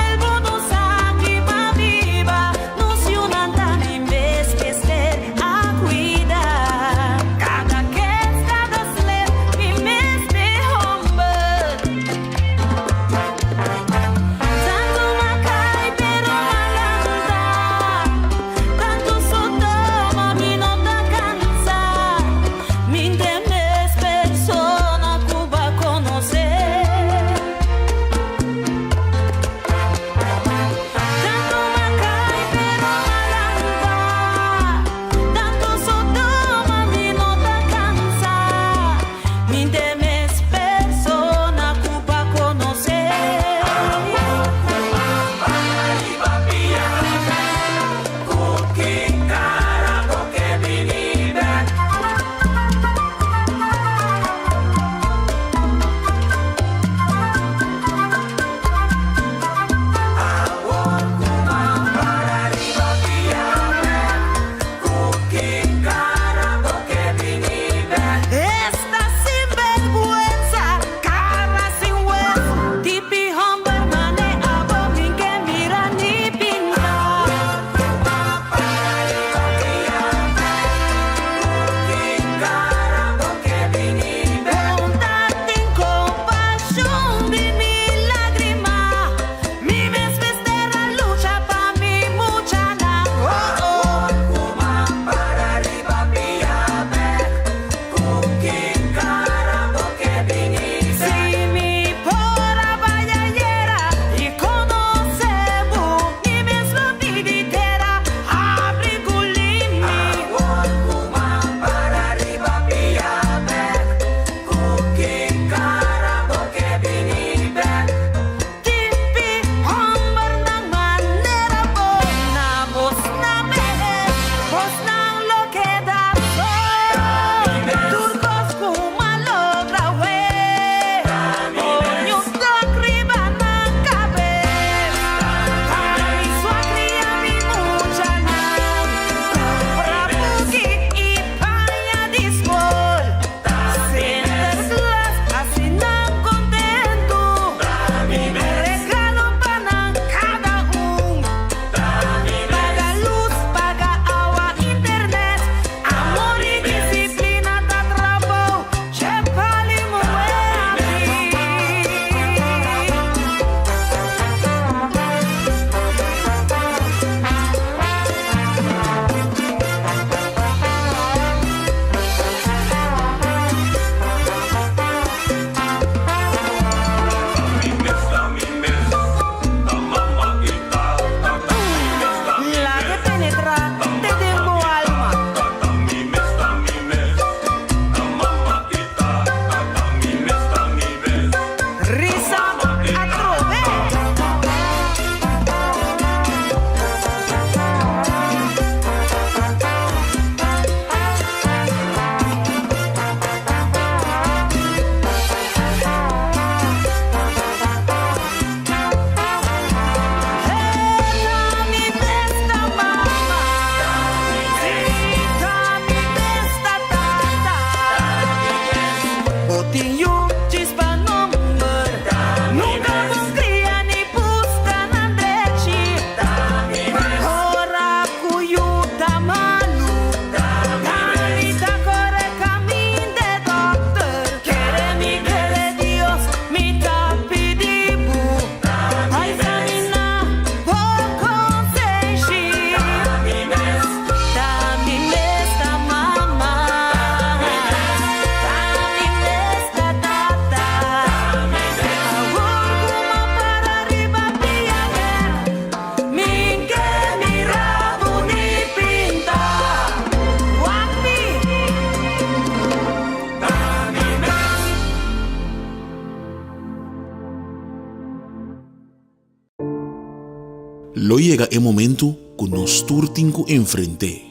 Lo llega el momento que nos turtinku enfrente.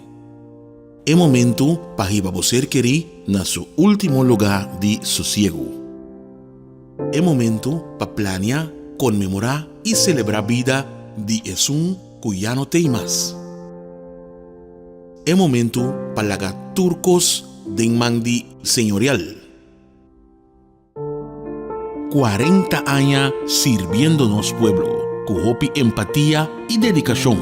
El momento para que você querer na su último lugar de sosiego. El momento para planear, conmemorar y celebrar vida de Jesús que ya no tem más. El momento para lagar turcos de mandi señorial. 40 años sirviéndonos pueblo, con hopi empatía y dedicación,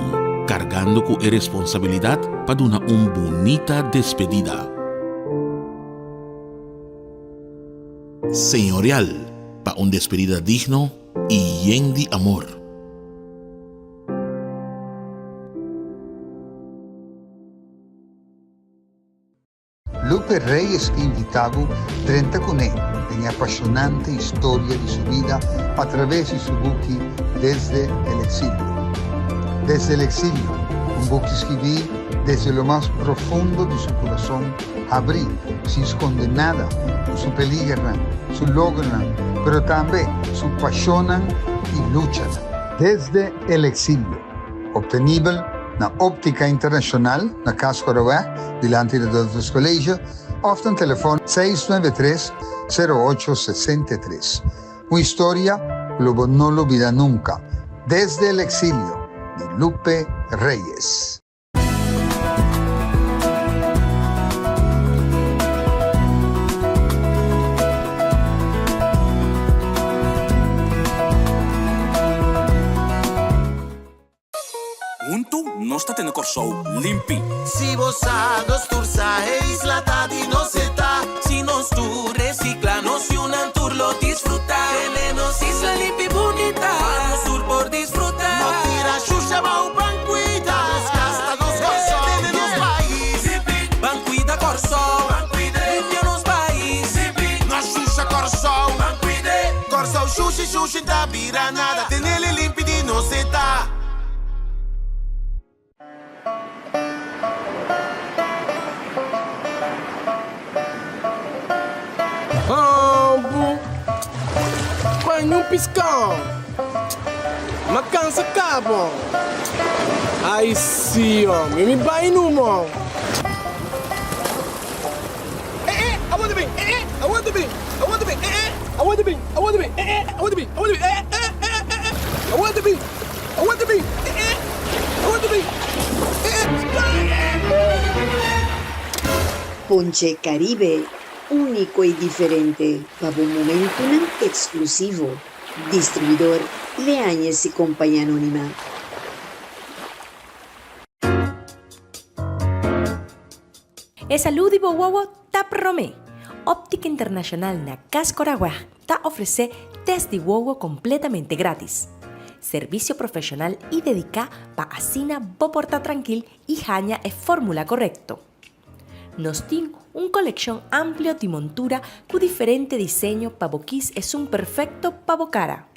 cargando con responsabilidad para una bonita despedida. Señorial, para una despedida digno y lleno de amor. Lupe Reyes que invitado 30 con él en apasionante historia de su vida a través de su buque Desde el Exilio. Desde el Exilio, un buque escribí desde lo más profundo de su corazón, abrí, se esconde nada, su peligran, su logran, pero también su apasionan y luchan. Desde el Exilio, obtenible na Óptica Internacional, na Cascorawá, delante de outros colégios, ou no telefone 693-0863. Uma história que Lobo não olvida nunca. Desde el Exilio, de Lupe Reyes. Untu nosta tene corsou limpi. Si vos agos tursa e isla tadi no se ta. Si nos tu recicla, no si un antur lo disfruta. Tenemos isla limpi bonita. Vamos sur por disfrutar. No tira shusha bau banquita. Nos casta dos corso. Tenemos país. Banquita corso. Limpio nos país. No shusha corso. Corso shushi ta bira nada. Tenele limpi di no se ta. Banho piscão, macança cabo. Ai sim, homem, me vai no mão. I want to be, I want to be, I want to be, I want to be, I want to be, I want to be, I want to be, I want to be, I want to be, I want to be. Ponche Caribe, único y diferente, para un momento exclusivo. Distribuidor Leáñez y Compañía Anónima. E saludo Bowowo ta promé. Óptica Internacional na Cascorawá ta ofrece test de wowo completamente gratis. Servicio profesional y dedica pa asina bo porta tranquil y jaña e fórmula correcto. Nos tiene un colección amplio de montura con diferente diseño pa boquis es un perfecto pa bocara.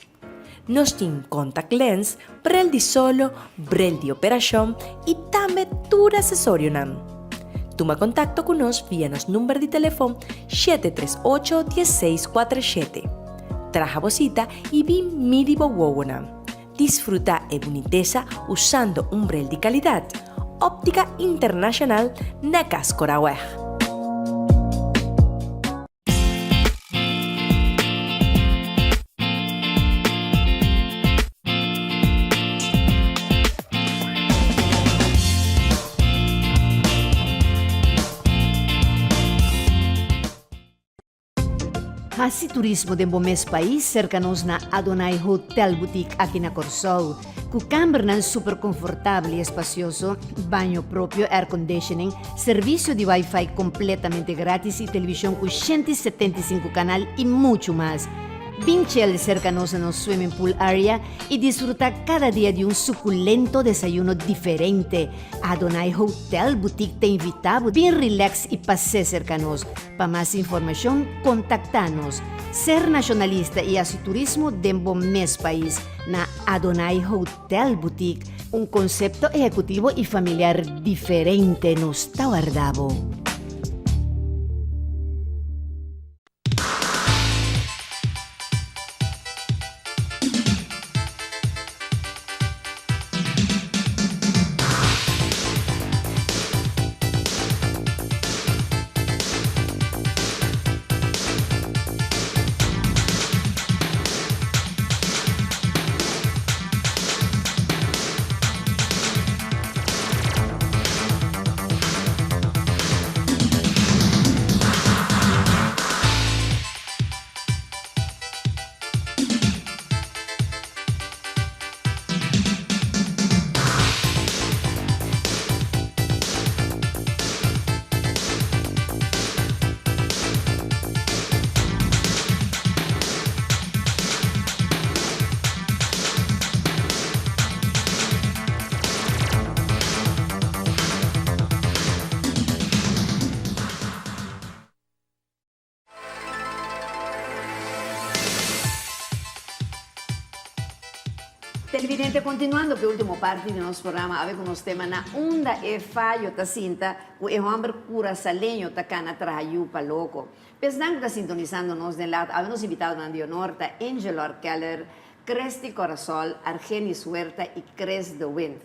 Nos tiene contact lens, brel di solo, brel di operación y también tur accesorio nam. Toma contacto con nos vía nos número de teléfono 738-1647. Traja bocita y vi midi bowonam. Disfruta e boniteza usando un brel de calidad. Óptica Internacional na Cascorawá. Hasi turismo de Bomes país cercanos na Adonai Hotel Boutique aqui na Corsol, com câmara super confortável e espacioso, banho próprio, air conditioning, serviço de Wi-Fi completamente grátis e televisão com 175 canal e muito mais. Vinchel cercanos no swimming pool area y disfruta cada día de un suculento desayuno diferente. Adonai Hotel Boutique te invitamos. Bien relax y pase cercanos. Para más información, contactanos. Ser nacionalista y hacer turismo de mes país na Adonai Hotel Boutique. Un concepto ejecutivo y familiar diferente nos está guardado. televidente, continuando que última parte do nosso programa, ave com nosso tema na onda e falho ta cinta, o e homem cura salenho ta cana traiu pa louco. Pensando que tá sintonizando nos de lado, havemos invitado na Dio Norte, Angelo Arkeller, Cresti Corasol, Argenis Huerta e Cres the Wind.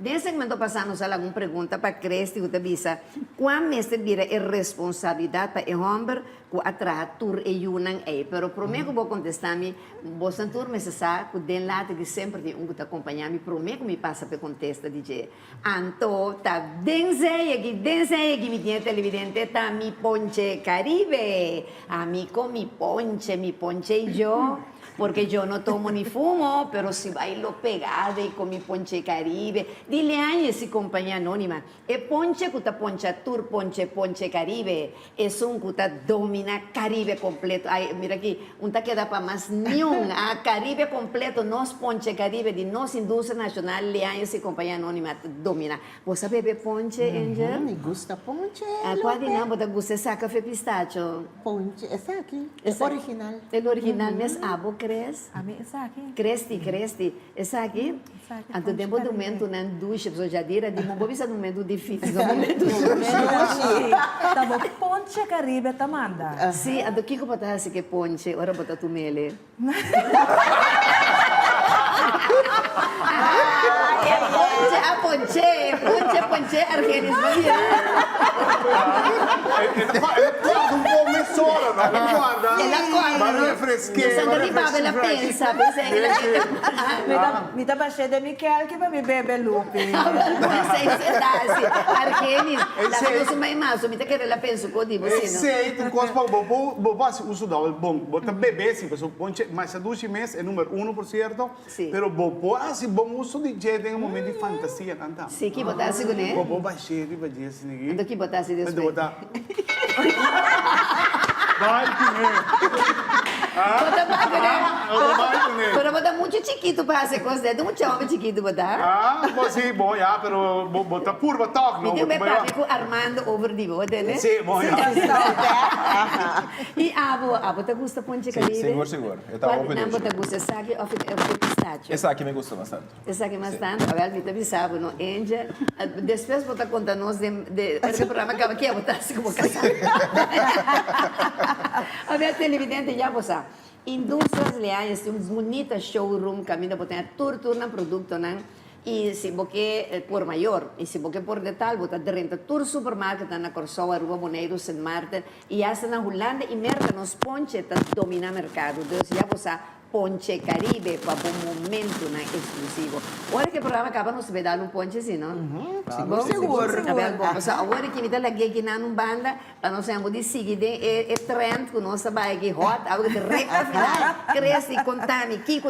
Nesse segmento passamos a alguma pergunta para Cresti, que te visa, qual mestre vira é responsabilidade para o homem que atrás tur e yunan aí. Pero prometo que vou contestar-me, você tur me sabe que den lado que sempre tem que te acompanhar, me prometo que me passa para contestar, DJ. Anto, tá dense aqui me tinha televidente, tá mi ponche Caribe. Amigo, mi ponche e eu. Porque yo no tomo ni fumo, pero si bailo pegada y con mi ponche Caribe. Dile a esa compañía anónima, el ponche que poncha tour ponche Caribe, es un que domina Caribe completo. Ay, mira aquí, un ta queda para más ni un, Caribe completo, nos ponche Caribe, de nos industria nacional, le a esa compañía anónima domina. ¿Vos sabés beber ponche, Angel? Me gusta ponche. ¿Cuál dinamo te gusta esa café pistacho? Ponche, esse aqui. É Essa- original. El original, mes abo, ¿crees? A mim, essa aqui. Cresti. Essa aqui? Essa aqui, Anto ponche tempo do Caribe. momento na ducha, pessoa já dira, de momento bisa no momento difícil, no momento Tá bom, Ponte Caribe Tamanda. Sim, anto kiko pata assim que ponche, ora bota tu mele. Ponche, Argenis, Maria. Guarda un po' mezz'ora, no? Guarda. Ela guarda. Ma non è freschetto. Santa di Baba, ela pensa Me dá baixei de Miquel que vai me beber lupe. Argenis, la conosco mai maso, mi te che la penso così, E sei, tu cospa, bo basi uso da el bon, bo ta bebê, sim, pessoal, ponche, mas a duas meses é número 1, por certo. Sim. Pero bo basi bom uso de jeito em um momento de fantasia, canta. Sim, que botasse com ele. Bo baixei, riba dia, assim, ninguém. Anto que botasse Mas después. botar. Vai comer. Bota baga, né? Vai comer. Pero bota muito chiquito para hacer cosas, de muito homem chiquito botar. Bom, sim, bom, já, pero botar purva toque, Me não. tem bem papi com Armando over di bote, né? Sim, bom, já. E abo te gusta ponche Sim, Caribe? seguro. Eu tava Qual ouvindo não isso. te gusta saque ou pistacho? Essa aqui me gostou bastante. Essa aqui mais tanto, a ver, me te bisabo, no? Angel, depois bota conta nós de esse programa acaba aqui, botar assim como casar. A ver, televidente, já você. Indústrias Leais tem um bonito showroom, caminho para ter turna produto, né? E se você por maior, e se você por detalhe, você renta tur supermercado na Corsoa, Rua Boneiro, St. Martin, e já na Holanda e merca nos ponche tá domina mercado. Então, já você Ponche Caribe para um momento na exclusivo. Agora que o programa acaba, nós vai dar um ponche, sim, não? Seguro. Agora que me dá aqui que não banda, para nós sermos de seguir é trend que nós vai aqui hot, algo de recta final, cresce e contame, que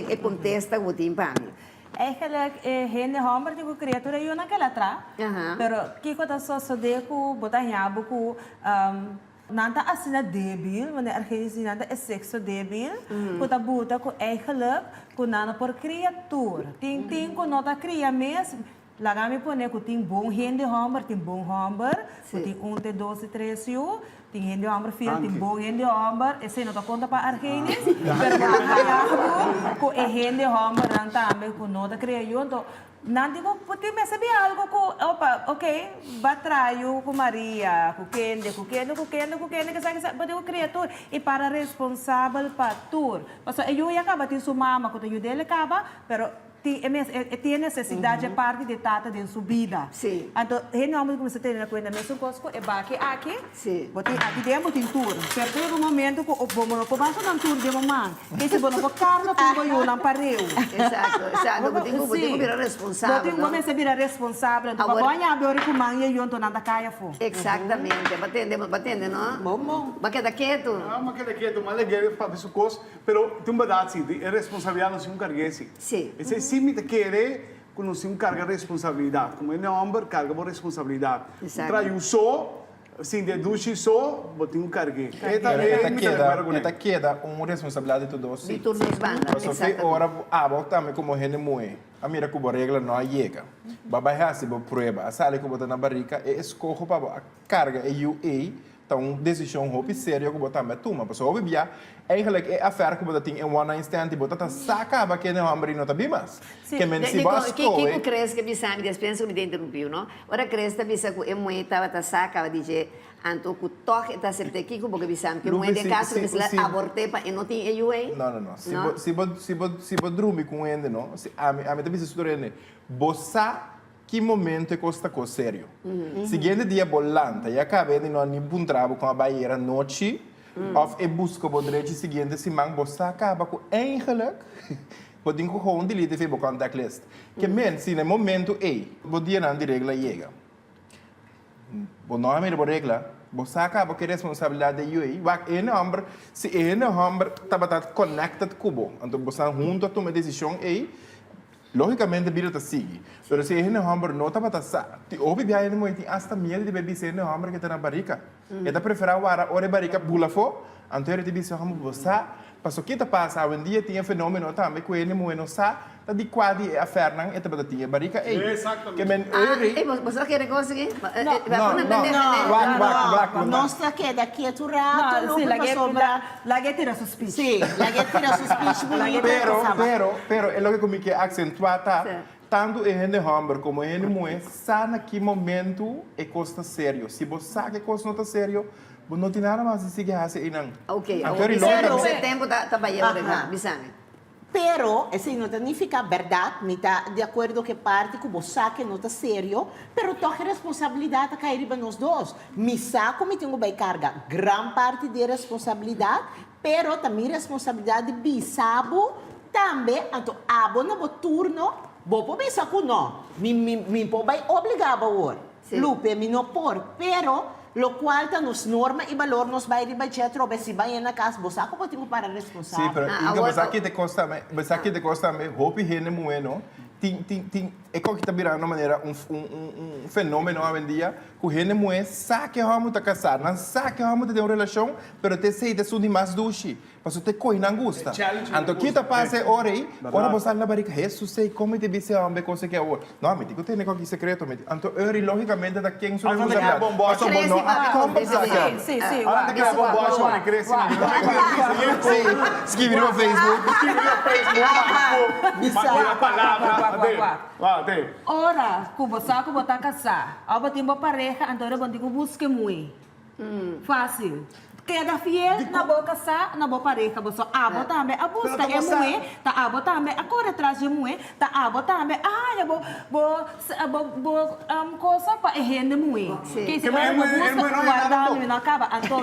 é contesta o tempo para mim. Eigenlijk gente homem digo criatura eu naquela atrás. Pero kiko ta só de ku botar nhabo ku nanta asina débil, wanneer er geen zin nanta é sexo débil, ku ta buta ku eigenlijk ku nana por criatura. Ting ku nota cria mesmo. Lagami po ne ku ting bom gente homem, ting bom homem, ku ting 1, 2, 3, ting gente homem filho, ting bom gente homem, esse não tá conta para Argenis, pero kaya ku e gente homem nanta ame ku nota cria eu, então nanti ko puti me sabi algo ko opa okay batrayo ko Maria ko kende kasi pati ko criatura e para responsável pa tour paso eu ya ka batin sumama ko to yudele ka ba pero tem necessidade parte de tata de subida. Sim. Então, realmente como você tem na conta mesmo coisas é baqui aqui. Sim. Boti aqui dentro tem tour. Certo é o momento que o bom não começa na tour de mamãe. Esse bom não carga tudo eu não pareu. Exato. Botinho vira responsável. Botinho começa a virar responsável. Então, banha agora com mãe e eu tô nada caia fo. Exatamente. Batendo, não? Bom. Vai quedar quieto. Ma che da chiedo, ma le gare fa su cos, però tu mi dai è responsabilità non si un carghesi. Sì. E se si mi te chiede con non si un carga responsabilità, come ne number carga por responsabilità. Esatto. Tra io so sin de dushi so, botin un cargue. Esta queda uma responsabilidade de todos. De todos os bandas. Só que ora também como gente muito. A mira que a regra não chega. Baba hasi bo prueba. A sala que bota na barrica e escorro para a carga e UA tá uma decisão hope séria que botar met toma. Mas hope bia, eigenlijk é a affaire que botar tem em one night stand e botar tá saca ba que não hambre não tá bimas. Que men se bas que crees que bisa me despensa que me interrompiu, não? Ora crees que bisa que é muito tava tá saca vai dizer anto que toque tá sempre aqui porque bisa que muito de caso que se aborte pa e não tem eu aí. Não. Se bo dormir com ele, não? A mim também se estuda bossa que momento é costa co sério. Seguinte dia bolanta, e acabei de não nem trabalho com a barreira noite, of e busca o direito seguinte se mang bossa acaba com eigenlijk, podem com gewoon delete e contact list. Que men se no momento bo dia não de regra chega. Bo não é regra, bossa acaba que responsabilidade de eu, vai number, se number tá connected cubo, então bossa junto a tomar decisão logicamente vira tá sigue, mas se ele hamburger não tá para sa, o bebê aí não tem hasta medo de beber se ele hamburger que tá na barriga, ele prefere ora barriga bula fo, então ele diz hamburger você, passou que tá passa, um dia tinha fenômeno também com ele não sa, tá de quase a Fernand, ele tá tinha barriga Exatamente. Que men Você quer conseguir? No, nostra che da chieturato, No, sì, la che tira sospiccio. Sì, la che tira sospiccio, pero é lo que acentuata tanto em gente hamburger como em gente mulher, sabe que momento é costa sério. Se você sabe que costa não está sério, você não tem nada mais a seguir a ser não. Ok, Então, esse tempo tá baiano, bisane. Pero, eso no significa verdad, ni está de acuerdo que parte que você que não está sério, pero toca responsabilidade a cair para nós dois. Me saco, me tenho que carga gran parte de responsabilidade, pero também responsabilidade de bisabo, também, então, abona o turno, vou para saco não, me vai obrigar a ouvir. Lupe, me não por, pero lo cual nos norma e valor nos vai de budget robe se vai na casa você como tem para responsável. Sim, pero você aqui te custa me hope rene bueno. Tem é como que tá virando uma maneira fenômeno hoje em dia, que o rene moe sabe que vamos tá casar, não sabe que vamos ter uma relação, pero te sei de sudi mais dushi, mas te coi não gosta. Então que tá passa hora aí, hora você na barriga, Jesus sei como te disse a coisa que é o. Não, me digo tem negócio aqui secreto, me. Então eu logicamente da quem sou responsabilidade. Sim. Anda que a bombocha vai crescer. Escreve no Facebook. A palavra. Ora, que você botar casar, ao tem uma pareja, então eu vou ter que buscar muito. Fácil. Queda fiel na boa casar, na boa pareja, você abo também, a busca é muito, tá abo também, a corre atrás de muito, tá abo também, eu vou coisa para render muito. Que se vai busca guardar não acaba, então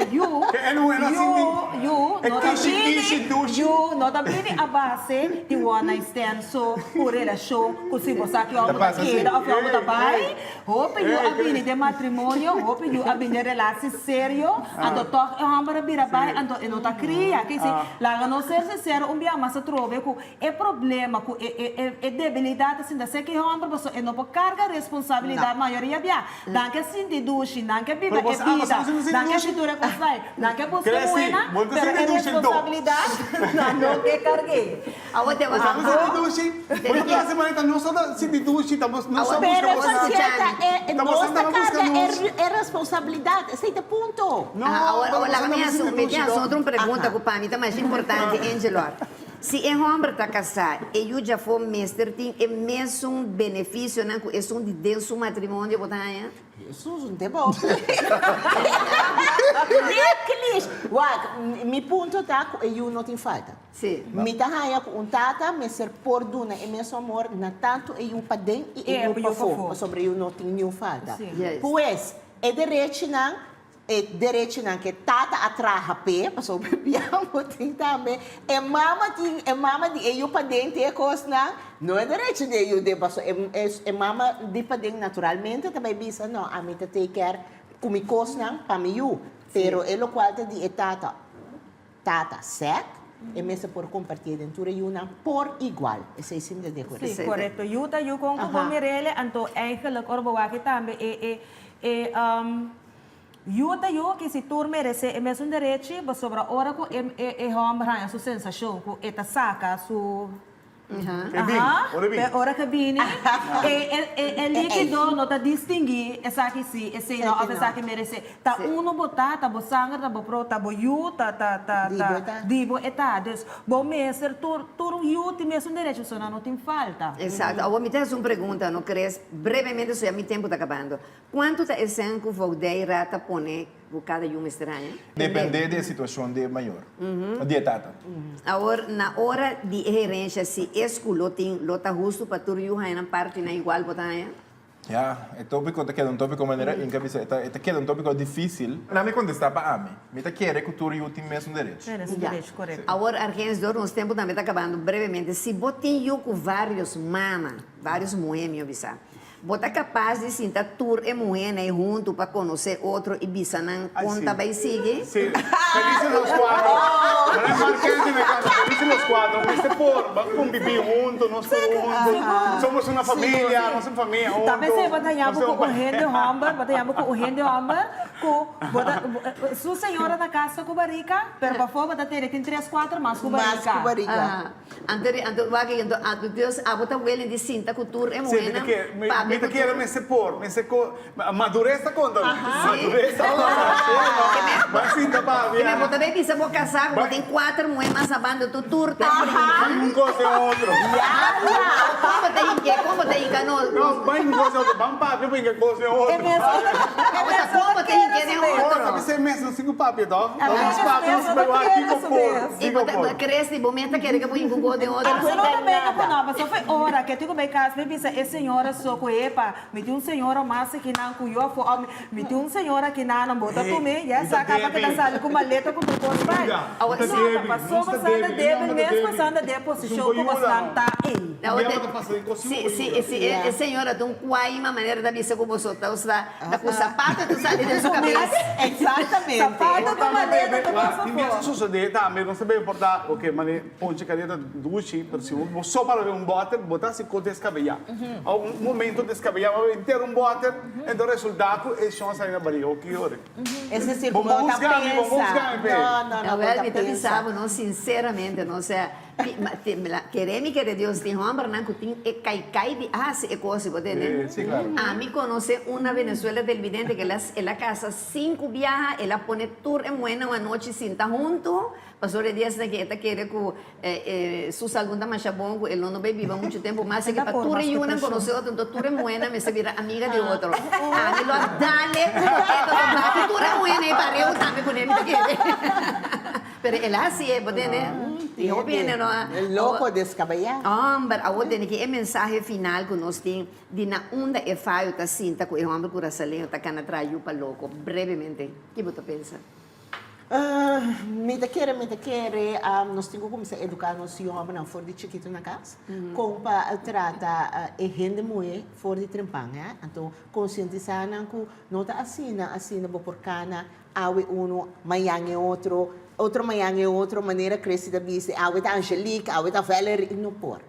não tá bem a base de one night stand, so por relação, que se você que algo queda, ou algo tá bem, hope you abine de matrimônio, hope you abine relação sério, então toque hambara bira bai anto e nota cria que se lá não ser sincero dia mas trove que é problema que é debilidade assim da sei que hambara você e não pode carga responsabilidade maioria bia dan que senti dushi dan que biba é vida dan que cintura com sai dan que você buena pero é responsabilidade não que cargue a outra você dushi porque a semana tá não só da senti dushi estamos não só buscando é responsabilidade esse é ponto la mia outra pergunta que para mim é mais importante, Angelo. Se é homem está casado e eu já for mestre, tem é mesmo benefício, não é um de Deus o matrimônio, botanha? Jesus, não é bom. Mi ponto tá que eu não tenho falta. Sim. Me tá aí com tata, me ser por duna e mesmo amor na tanto e eu para dentro e eu para fora, sobre eu não tenho nenhuma falta. Pois é direito não que tata atraha pe, passou bebiamo tem também. É mama de eu para dentro é coisa não é direito de eu de passou é mama de para dentro naturalmente também bisa não a mim take care como coisa para mim eu, pero é o qual de tata sec e mesmo por compartilhar dentro e uma por igual. Esse é sempre de acordo. Sim, correto. Eu com Mirelle, então eigenlijk orbo aqui também eu que se tu merece é mesmo direito, mas sobre a hora que é homem a sua sensação, que é saca, Ora bem. Ora que bini. E líquido não tá distinguir essa aqui sim, esse não, essa que merece. Tá uno botar, tá bo sangue, tá bo pro, tá bo yu, tá dibo eta. Dus bom mestre tur yu tem mesmo direito, só não tem falta. Exato. Agora me tens uma pergunta, não queres? Brevemente, só meu tempo está acabando. Quanto está esse que você rata pone por cada um estranho? Depende da situação de maior. De etapa. Agora, na hora de gerência, se esculo tem lota justo para tu yu na parte na igual botar. Ja, het tópico te queda un tópico maneira incapaz, te queda un tópico difícil. Não me contestar para mim. Me te quer que tu tem mesmo direito. Merece direito, correto. Agora, Arquenes, nosso tempo também está acabando brevemente. Se botem yu com vários mama, vários moemos, bisa. Bota capaz de sentar tur e moena junto para conhecer outro e bisa não conta vai seguir. Sì, felices los cuatro. Non è Marqués de Mecano, felices los cuatro. Este por, vamos con vivir juntos, nos juntos. Somos una familia, nos somos familia juntos. Também se batalhamos com o rende hamburger, batalhamos com o rende hamburger, com sua senhora da casa com barriga, pero para fora bota ter tem 3, 4 mais com barriga. Ante Deus, a bota huele de cinta com tur e moena. Me te quiero, me se por, madurez está contando. Madurez está contando. Vai sim, tá para me bota bem bisa vou casar, botem 4 moedas abando tu tur tá um coisa outro. Como tem que não, vai um coisa outro. Vamos para ver que coisa outro. Como tem que outro. Você mesmo cinco papi, tá? Vamos para nos pegar aqui com por. E bota cresce, momento que que põe com de outro. Não também não nova, só foi hora que tu bem casa, me pensa, essa senhora só com epa, me tem senhora massa que não com eu, me tem senhora que não bota comer, já saca para que da sala com maleta com tu posto vai. Passou passando de mesmo passando de posição como está aí. Se senhora tem uma maneira da bisa como você está com o sapato tu sai de sua cabeça. Exatamente. Sapato com maleta tu passa Ti mi succede também, não se deve portar, ok, mas ponte careta duci, per se só para ver um botar se com descabelhar. Há momento descabellar, vai ter bote, então o resultado é só sair na barriga, ok, ora. Esse círculo está pensa. Não, me pensava, não, sinceramente, não sei. Queremos que Deus tem homem, não que tem cai de se é coisa, pode né? Sim, claro. A mim conhece uma Venezuela televidente que ela casa 5 viaja, ela põe tour em buena uma noite sinta junto, passou de dias que ela quer que sus alguma mais bom, ele não vai viver muito tempo, mas é que para tour em uma conhecer outro, então tour em buena, me se vira amiga de outro. A mim lo dale, porque tour em buena e para eu também com ele que pero ela assim é, pode né? Eu viene no loco descabellado. Hombre, agora tem que mensagem final que nós tem de na onda é faio tá sinta com o homem por asalento tá cana traiu para louco brevemente. Que você pensa? Me te quer, nós temos que começar a educar nossos homens não fora de chiquito na casa, como para tratar a gente mulher fora de trempang, então conscientizar que não tá assim por cana, awe uno, manhã é outro manhã é outra maneira cresce da bisa, awe tá Angelique, awe tá Valerie, não por,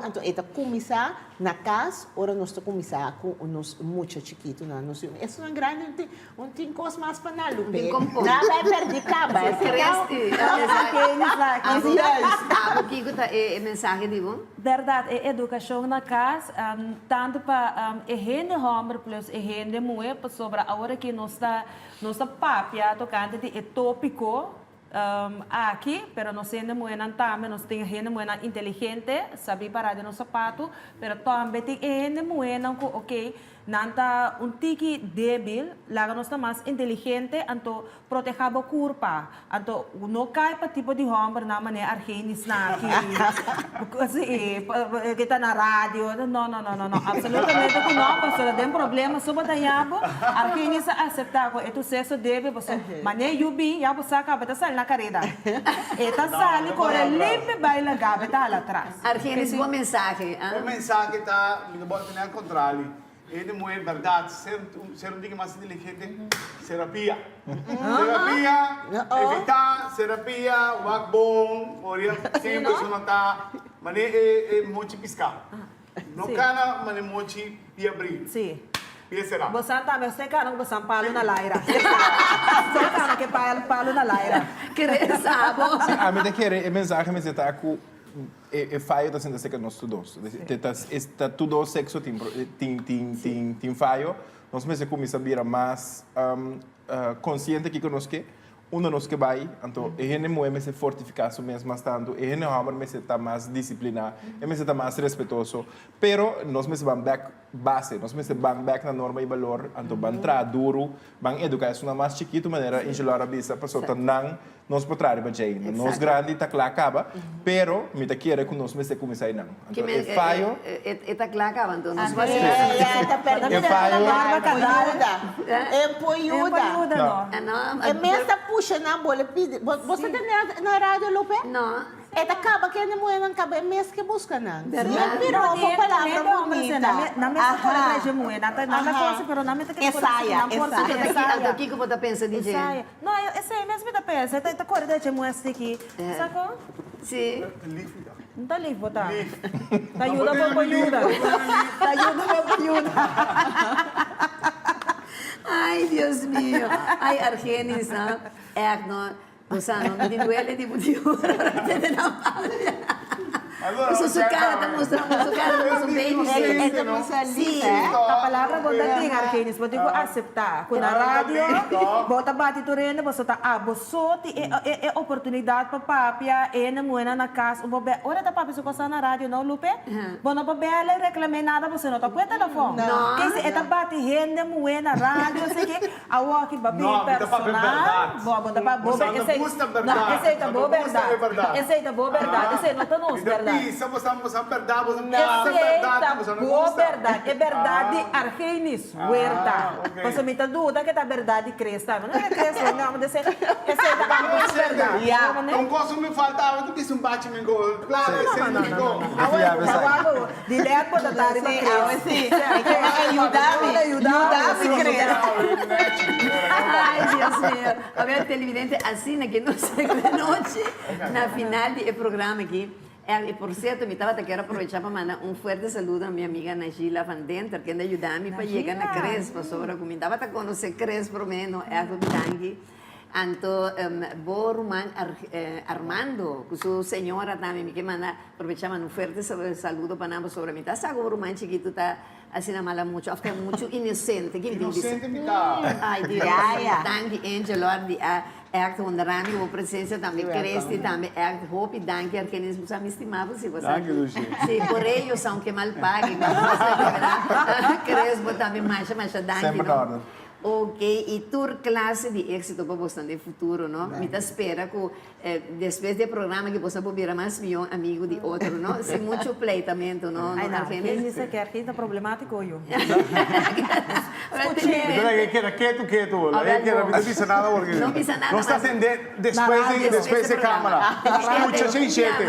então é começar na casa, ora nós estamos começar com os muito chiquito na nosso, isso é uma grande, não tem coisa mais para nada, Lupe, não vai perder caba, cresce, o que é mensagem de bom? Verdade, é educação na casa, tanto para a gente homem plus a gente mulher, sobre a hora que nós está papia tocando de tópico aqui, pero nós ainda moenan também, nós temos gente moenan inteligente, sabe parar de nosso sapato, pero também tem gente moenan que, ok, nanta tiki débil, laga nós mais inteligente, então proteger a curva, então não cai para tipo de homem na maneira argenis na aqui, assim, que está na rádio, não, absolutamente não, porque tem problema, só para yabo, argenis aceitar que o sexo débil, você maneira yubi, yabo saca, beta sal na carreira, eta sal, corre limpe, baila gabe, tá lá atrás. Argenis, boa mensagem. O mensagem está, me bota ao contrário. Ele não é verdade, ser um dia mais inteligente, terapia. Terapia, evitar, terapia, wag bom, oria, sempre se notar, mas é muito piscar. Não cana, mas é muito pia abrir. Sim. Pia será. Você também, você cara, você palo na laira. Você cara que palo na laira. Querer sabe? A mim te quer, a mensagem me está com falho está sendo que nós todos. Está tudo sexo tem falho. Nós mesmo começamos a virar mais consciente que conosco. Nos que vai, então, a gente não se fortificar mesmo mais tanto, a gente não está mais disciplinado, a gente está mais respeitoso, pero nós mesmo vamos back base, nós mesmo vamos back na norma e valor, então vamos entrar duro, vamos educar isso na mais chiquita maneira, em geral a bisa, pessoa tá não nós podemos para gente, nós grande tá claro acaba, pero me tá querer que nós mesmo começar aí não, então é falho, tá claro acaba, então nós vamos Tá perdendo a poiuda. É poiuda. não, É mesmo puxa na bola. Você tem na rádio, Lupe? não. É da caba que não é na caba, é mesmo que busca não. Verdade. Virou uma palavra bonita. Na mesa colega de moe, na coisa, pero na mesa que Ensaia. Então, o que você pensa, DJ? Não, esse é mesmo da peça, tá coisa de moe aqui, sacou? Sim. Não tá livre, tá? Tá ajuda para ajuda. Tá ajuda para ajuda. Ai, Deus mío. Ai, Argenis, ¿no? Você não me duele de motivo para ter na palha. Su cara está mostrando, su cara está mostrando baby. Sim, a palavra bondating, Argenis, pode aceitar. Quando a rádio, bota bate turene, você tá abosote, é oportunidade para papia, é na moeda na casa, ora tá papia, se você na rádio, não, Lupe? Bom, não pode reclamar nada, você não tá com o telefone. Não. Que se é bate rende, moeda na rádio, sei que, a walk, babi, personal, bom, tá boa, esse é boa verdade. Esse é boa verdade, esse não tá nos verdade. Você verdade, Aceita boa verdade. É verdade Argenis, verdade. Você me dúvida que é verdade cristã. Não é cristã, não, mas aceita a verdade. Não gosto me faltava, tu disse bate-me gol. Claro, esse é gol. Agora, direto para dar uma cristã. Ajudar-me, Ai, Deus mío. A ver, televidente, assim que não sei de noite, na final do programa aqui. E, por certo, me estava quero aproveitar para mandar forte saludo à minha amiga Nagila Van Denter, que anda ajudando para chegar na Crespo, sobre como estava a conhecer Crespo, menos é a Tangi. Então, vou Armando, que sua senhora também me manda aproveitar um forte saludo para nós sobre mim. Tá sabe o Román chiquito tá assim na mala muito, até muito inocente. Inocente me tá. Ai, Deus, Tangi Angelo, Echt onderaan uw presença também cresce também hope danke Argenis me estimava se você se por ellos são que mal pague crespo também mais danke não. Ok, e tua classe de êxito para você no futuro, não? Me espera que depois do programa que você pode virar mais meu amigo de outro, não? Sem muito pleitamento, não? Ai, não, quem disse que Argenis é problemático, eu. Quieto. No dice nada porque no dice nada. No está después de cámara. Escucha, siete.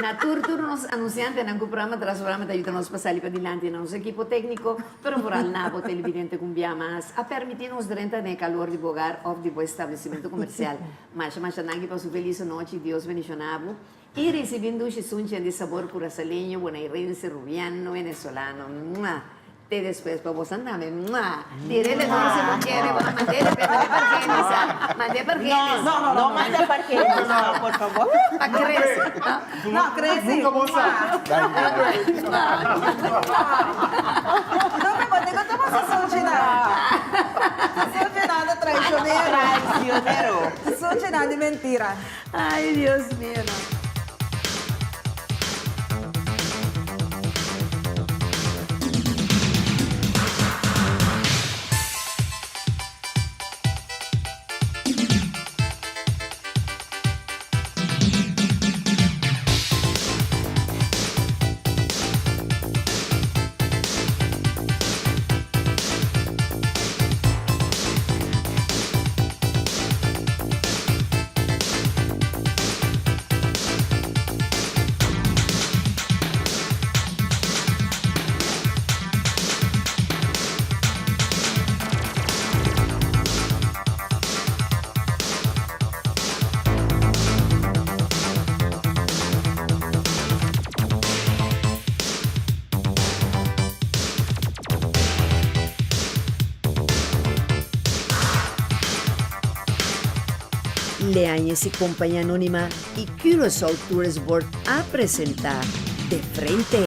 Na tour nos anunciantes, no programa tras programa, te ayudamos a pasar para adelante, nosso equipo técnico, pero por al nabo televidente com mais a permitir-nos durante o calor de bogar ou de estabelecimento comercial. Mas nangi para sua feliz noite, Deus bendicionado. E recebendo esse sunchen de sabor curaçaleño, bonaerense, rubiano, venezolano. Te después para vos andame. Direle como se lo quiere, mandé para Argenis. No, mande para Argenis, no, por favor. Para crece. No, crece. Nunca vos Não, meu Deus, eu tô passando de nada traicioneiro. Sou de nada de mentira. Ai, Deus mío. Leáñez y Compañía Anónima y Curaçao Tourist Board a presentar De Frente.